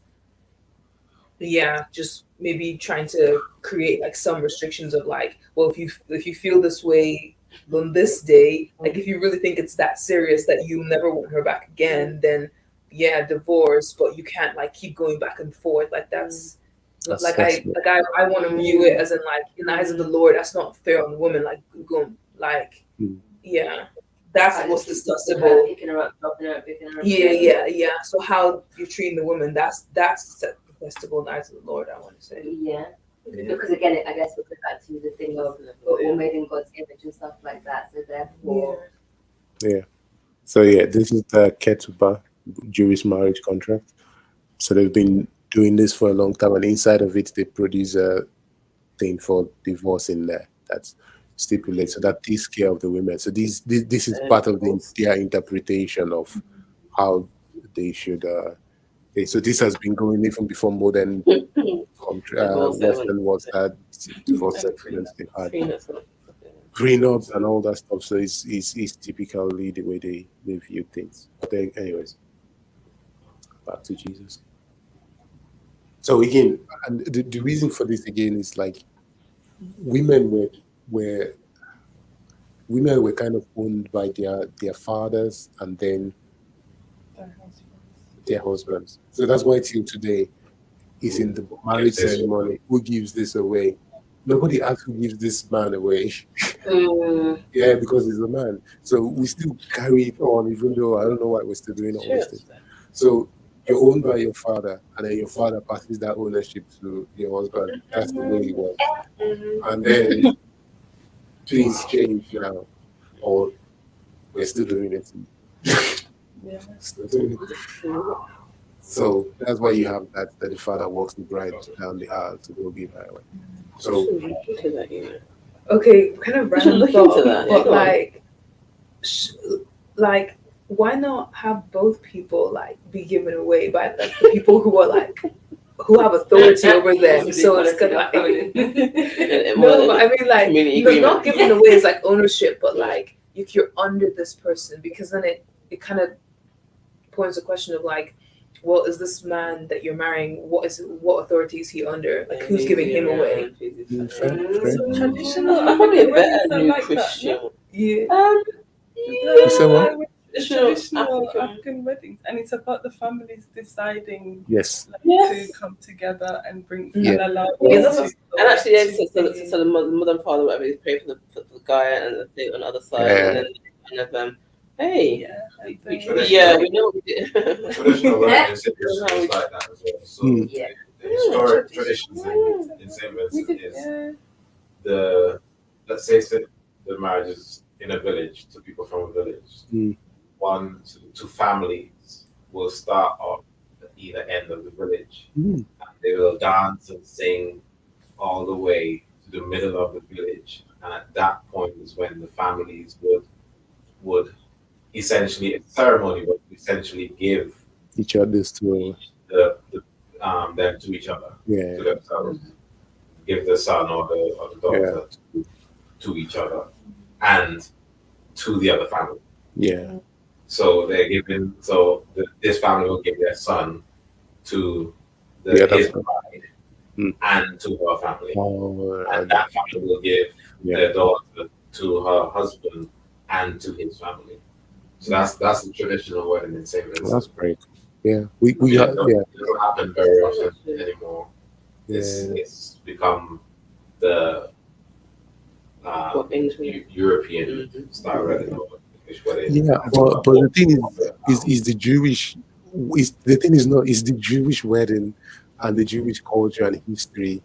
just maybe trying to create like some restrictions of like, well, if you feel this way on this day, like if you really think it's that serious that you never want her back again, then divorce, but you can't like keep going back and forth. Like that's like I want to view it as in like in the eyes of the Lord, that's not fair on the woman. Like going like that's what's detestable. Picking her up, dropping her, picking her up. Yeah. So how you're treating the woman, that's detestable in the eyes of the Lord, I want to say. Yeah. Because again, I guess we'll go back to the thing of we're all made in God's image and stuff like that. So therefore, So this is the ketubah, Jewish marriage contract. So they've been doing this for a long time, and inside of it, they produce a thing for divorce in there that's stipulated, so that takes care of the women. So this is part of their interpretation of how they should. So this has been going even before modern Western wars had divorce settlements. They've had prenups and all that stuff. So it's typically the way they view things. But then, anyways, back to Jesus. So again, and the reason for this again is like women were kind of owned by their fathers and then their husbands. So that's why till today is in the marriage ceremony, who gives this away? Nobody asks who gives this man away. Because he's a man. So we still carry it on, even though I don't know why we're still doing all this thing. So you're owned by your father, and then your father passes that ownership to your husband. That's the way it was. And then things change now, or we're still doing it. Still doing it. So that's why you have that the father walks the bride down the aisle to go give her away. So okay, kind of random thought, but like why not have both people like be given away by like the people who are like who have authority over them? So it's kind of like no, but I mean like not given away is like ownership, but like if you're under this person, because then it kind of points the question of like, well, is this man that you're marrying, what authority is he under? Like who's giving him away? Traditional, I'm probably a better new Christian. You said what? Traditional African weddings, and it's about the families deciding to come together and bring and allow. And actually, so the mother and father, whatever, is praying for the guy and the thing on the other side, and then kind of hey, we know we did. Traditional weddings is like that as well. So the historic traditions in St. Vincent is let's say the marriages in a village to people from a village. 1 to 2 families will start off at either end of the village. And they will dance and sing all the way to the middle of the village. And at that point is when the families would essentially, a ceremony would essentially give each other's to them to each other, to themselves. Give the son or the daughter to each other and to the other family. So they're giving, this family will give their son to The other his family. bride Hmm. and to her family. Oh, And that family will give yeah. their daughter to her husband and to his family. So that's the traditional wedding in St. That's Vincent. great. Yeah, we Yeah, have, yeah, it doesn't happen very often anymore. yeah. It's become the What things we European style wedding or English wedding. Yeah, but the thing is the Jewish is the thing is not is the Jewish wedding and the Jewish culture and history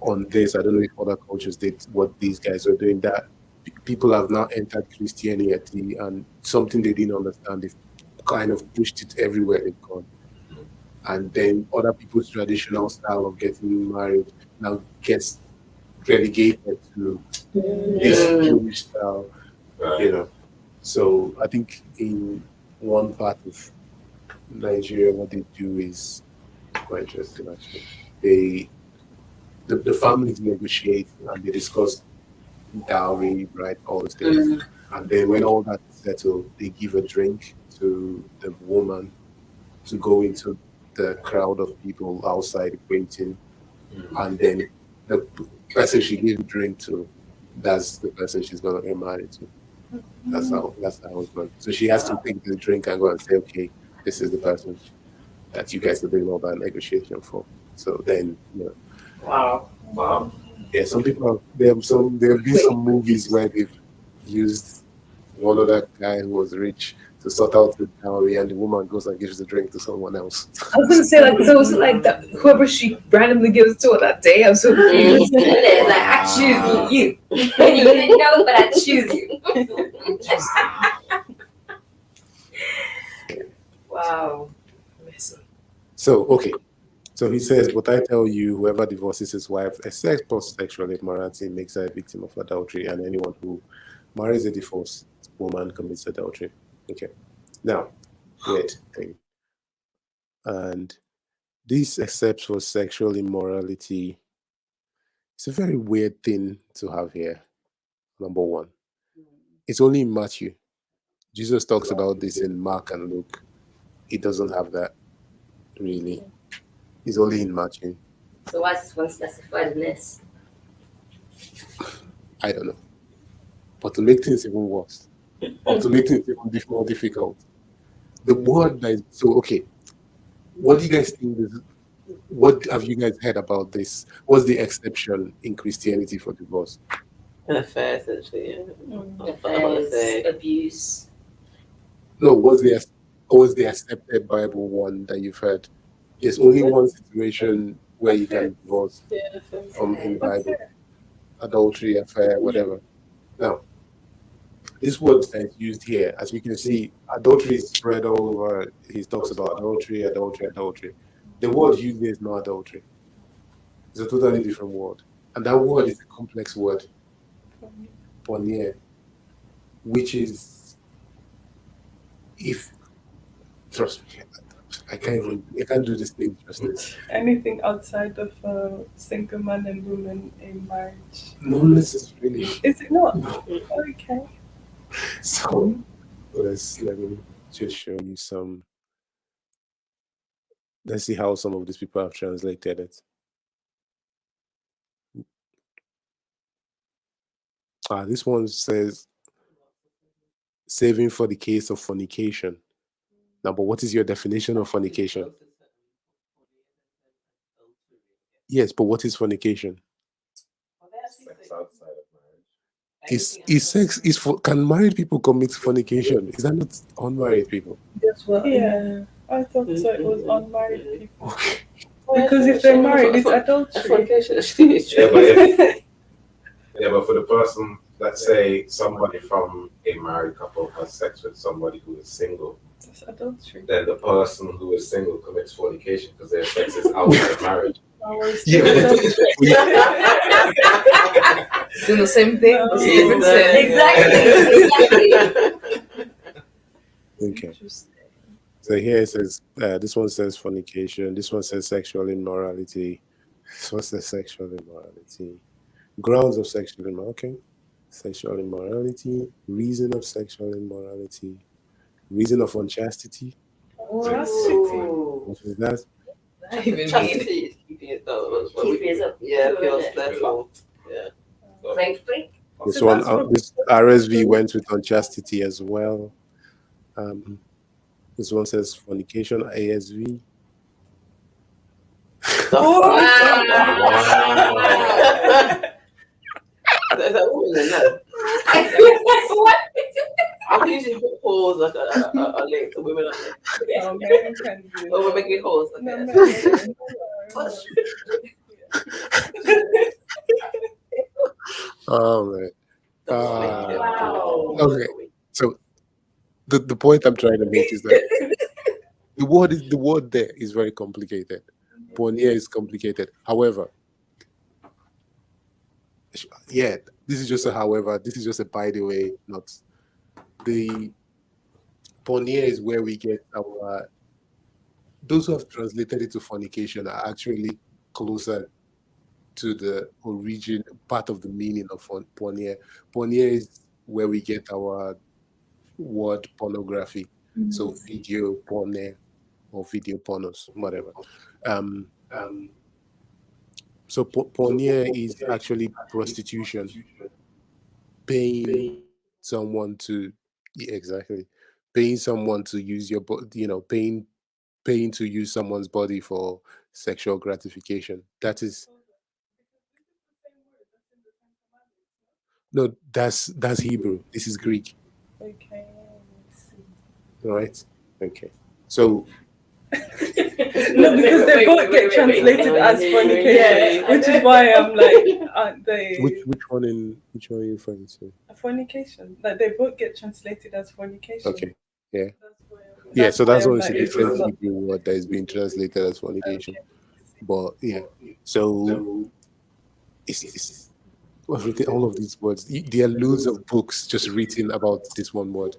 on this. I don't know if other cultures did what these guys are doing. That people have now entered Christianity and something they didn't understand. They've kind of pushed it everywhere they've gone, and then other people's traditional style of getting married now gets relegated to this Jewish style. You know. So I think in one part of Nigeria, what they do is quite interesting actually. The families negotiate and they discuss dowry, right, all those things. And then when all that is settled, they give a drink to the woman to go into the crowd of people outside waiting. And then the person she gave the drink to, that's the person she's gonna get married to. That's how it's done. So she has to take the drink and go and say, okay, this is the person that you guys are doing all that negotiation for. So then, Wow. yeah, some people there have been some movies where they've used one other guy who was rich to sort out the dowry, and the woman goes and gives the drink to someone else. I was gonna say like those like that whoever she randomly gives to on that day. I'm so confused. Like I choose you. You didn't know, but I choose you. Wow. So okay. So he says, but I tell you, whoever divorces his wife, except for sexual immorality, makes her a victim of adultery, and anyone who marries a divorced woman commits adultery. Okay. Now, weird thing. And this except for sexual immorality, it's a very weird thing to have here. Number one. It's only in Matthew. Jesus talks about this in Mark and Luke. He doesn't have that really. It's only in Matthew. So why is this one specified in this? I don't know. But to make things even worse, or to make things even more difficult, the word that is so okay. What do you guys think? What have you guys heard about this? What's the exception in Christianity for divorce? An affair, essentially. Yeah. I want to Affairs, say abuse. No, what's the accepted Bible one that you've heard? There's only one situation where you can divorce from in Bible: adultery, affair, whatever. Now, this word that is used here, as you can see, adultery is spread all over. He talks about adultery, adultery, adultery. The word used here is not adultery. It's a totally different word. And that word is a complex word, porneia, which is, if, trust me, I can't do this thing justice. Anything outside of single man and woman in marriage? Not necessarily. Is it not? No. Okay. So, let me just show you some. Let's see how some of these people have translated it. This one says saving for the case of fornication. Now, but what is your definition of fornication? Yes, but what is fornication? Sex outside of marriage. Is sex is for can married people commit fornication? Is that not unmarried people? That's what. Yeah. I thought so. It was unmarried people. Okay. Because if they're married, it's adultery. fornication. It's Yeah, true. but for the person, let's say somebody from a married couple has sex with somebody who is single, It's adultery. then the person who is single commits fornication because their sex is outside marriage. Yeah, Doing the same thing, but it's a different sin. Exactly. Okay. So here it says this one says fornication. This one says sexual immorality. This one says sexual immorality. Grounds of sexual immorality. Okay. Sexual immorality. Reason of sexual immorality. reason of unchastity. What is that? That even mean Chastity is keeping it though. keeping yourself Yeah, pure, pure, innit? therefore. Yeah. Thankfully. This So one, that's what- this RSV went with unchastity as well. This one says fornication. ASV. Is that woman in there? What? I usually put whores like a link to women on there. No, men can do Oh, we're that. making whores. No, Okay. men Oh man. Wow. Okay. So the point I'm trying to make is that the word there is very complicated. Pornier is complicated. However, yeah, this is just a however. This is just a by the way. Not the pornier is where we get our. Those who have translated it to fornication are actually closer to the origin part of the meaning of pornier. Pornier is where we get our word pornography. So video pornier or video pornos, whatever. So pornier is actually prostitution, paying someone to exactly paying someone to use your body, paying to use someone's body for sexual gratification. That is no, that's Hebrew. This is Greek. Okay. All right. Okay. So No, because they both get translated as fornication, which is why I'm like, aren't they? which one are you referring to? Fornication. Like they both get translated as fornication. Okay. Yeah. Yeah, So that's why why I'm it's a like, different it's not- Hebrew word that is being translated as fornication. Okay. But yeah. So it's everything, all of these words. There are loads of books just written about this one word.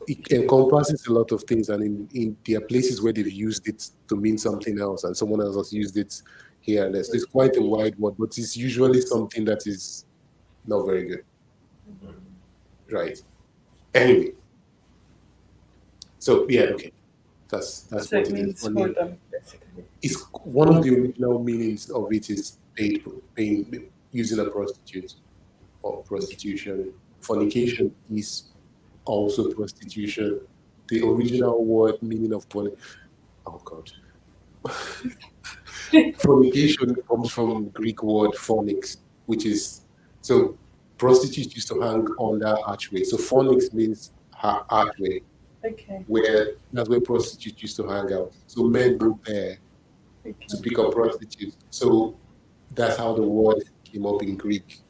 It encompasses a lot of things, and in there are places where they've used it to mean something else, and someone else has used it here and there. So it's quite a wide word, but it's usually something that is not very good. Right. Anyway. So yeah, okay. That's So what it it means is. whoredom, basically. It's one of the original meanings of it is paying using a prostitute or prostitution. Fornication is also prostitution. The original word meaning of oh god. Fornication comes from Greek word phonics, which is so prostitutes used to hang on that archway. So phonics means archway, Okay. where that's where prostitutes used to hang out. So men go there to pick up prostitutes. So that's how the word came up in Greek,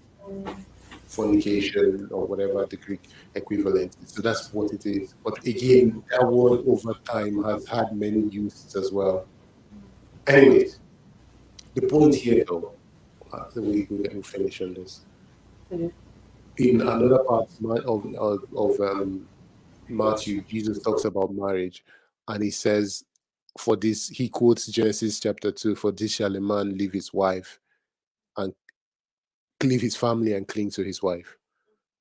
fornication or whatever the Greek equivalent is. So that's what it is. But again, that word over time has had many uses as well. Anyways, the point here though, we'll finish on this. In another part of Matthew, Jesus talks about marriage, and he says, "For this," he quotes Genesis chapter 2, "For this shall a man leave his wife and leave his family and cling to his wife,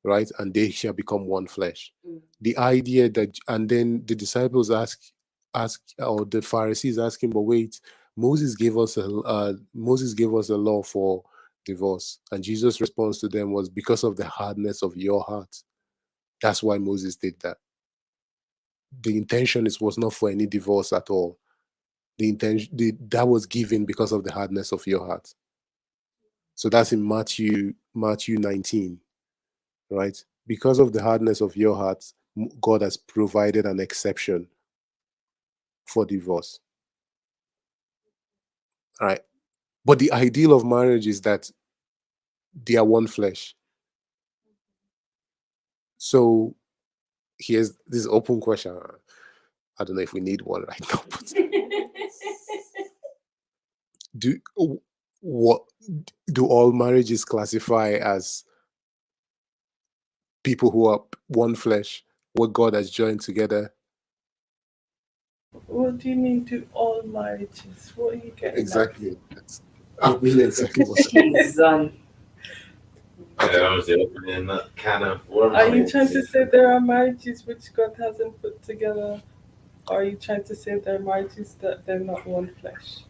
right? And they shall become one flesh." The idea that, and then the disciples ask, or the Pharisees ask him, "But wait, Moses gave us a law for divorce," and Jesus' response to them was, "Because of the hardness of your heart. That's why Moses did that. The intention was not for any divorce at all. The intention that was given because of the hardness of your heart." So that's in Matthew 19, right? Because of the hardness of your heart, God has provided an exception for divorce. All right. But the ideal of marriage is that they are one flesh. So here's this open question. I don't know if we need one right now, but do what do all marriages classify as people who are one flesh, what God has joined together? What do you mean to all marriages? What are you getting Exactly. I mean exactly what Jesus. was opening that can of worms. Are you trying to say there are marriages which God hasn't put together? Or are you trying to say there are marriages that they're not one flesh?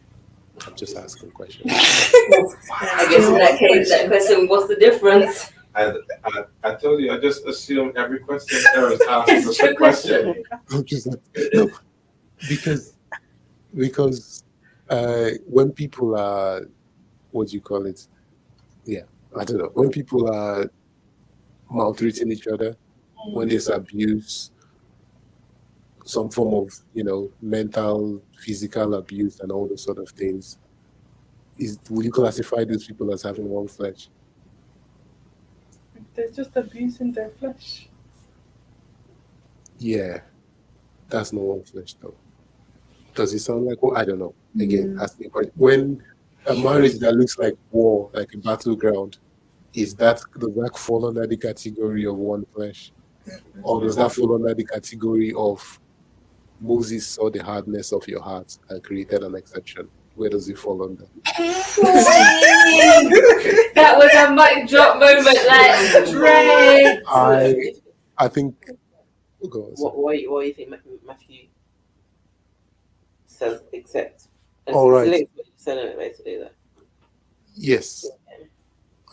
I'm just asking questions. I guess in that case, that question, what's the difference? I told you, I just assumed every question there was asked was a question. I'm just no, because when people are, what do you call it? Yeah, I don't know. When people are maltreating each other, when there's abuse, some form of mental, physical abuse, and all those sort of things, would you classify those people as having one flesh? They're just abusing their flesh. Yeah, that's not one flesh though. Does it sound like? Well, I don't know. Again, asking a question. When a marriage that looks like war, like a battleground, does that fall under the category of one flesh, or does that fall under the category of Moses saw the hardness of your heart and created an exception? Where does it fall under? That was a mic drop moment, like great. I think. Oh, go on, Why do you think Matthew says accept? All right. Basically, that. Yes,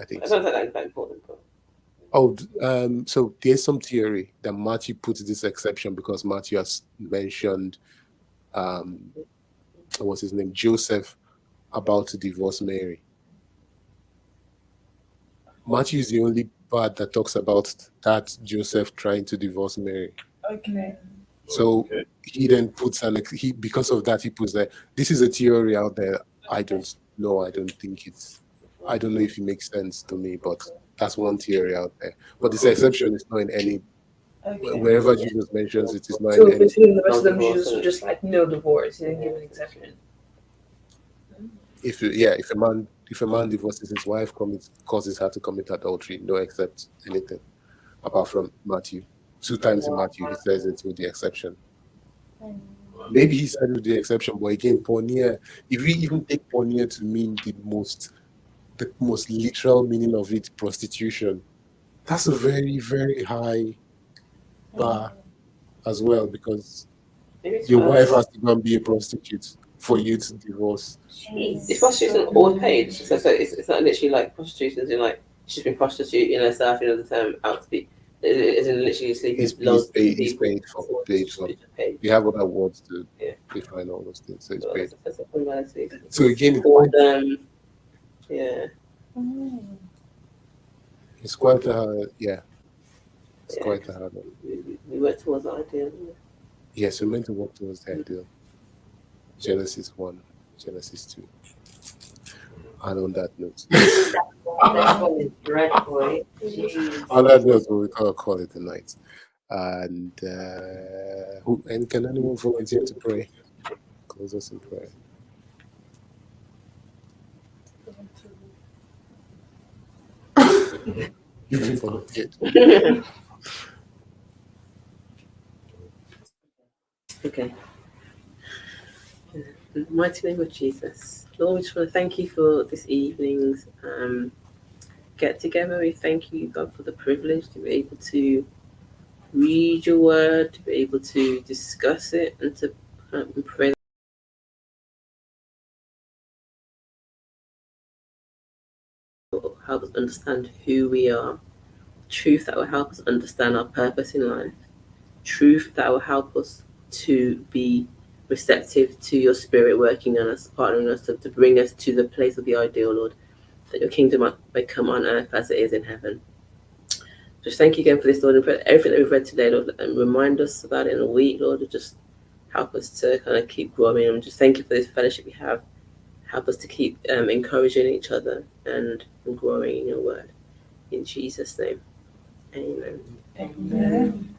I think I so. don't think that's that important. But... Oh, so there's some theory that Matthew puts this exception because Matthew has mentioned, what's his name, Joseph, about to divorce Mary. Matthew is the only part that talks about that Joseph trying to divorce Mary. Okay. So he then puts because of that he puts that this is a theory out there. I don't know. I don't know if it makes sense to me, but that's one theory out there. But this exception is not in any. Okay. Wherever Jesus mentions it is not So in any. between the rest of them, Jesus was just like no divorce. He didn't give an exception. If a man divorces his wife, causes her to commit adultery, no accept anything apart from Matthew. 2 times in Matthew he says it with the exception. Maybe he said with the exception, but again, porneia, if we even take porneia to mean the most literal meaning of it, prostitution, that's a very, very high bar as well, because your wife has to go and be a prostitute for you to divorce. It's prostitution all paid, so it's not literally like prostitution, in like she's been prostituting herself, the term out to be. It's literally sleeping. He's paid for. You have other words to define all those things, so it's paid. So again, it's quite a hard. It's quite a hard one. We work towards the ideal. Yes, we're meant to work towards the ideal. Genesis 1, Genesis 2. And on that note. On that note, we call it a night. And can anyone volunteer to pray? Close us in prayer. You've been volunteered. Okay. In the mighty name of Jesus, Lord, we just want to thank you for this evening's get together. We thank you, God, for the privilege to be able to read your word, to be able to discuss it, and to pray. Help us understand who we are. Truth that will help us understand our purpose in life. Truth that will help us to be receptive to your spirit working on us, partnering us to bring us to the place of the ideal, Lord, that your kingdom may come on earth as it is in heaven. Just thank you again for this, Lord, and for everything that we've read today, Lord, and remind us about it in a week, Lord, and just help us to kind of keep growing. And just thank you for this fellowship we have. Help us to keep encouraging each other and growing in your word. In Jesus' name, amen. Amen.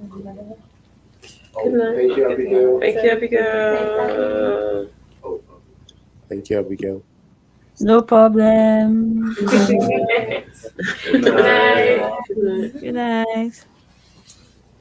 Good night. Thank you, Abigail. Thank you, Abigail. Thank you, Abigail. No problem. Good night. Good night. Good night.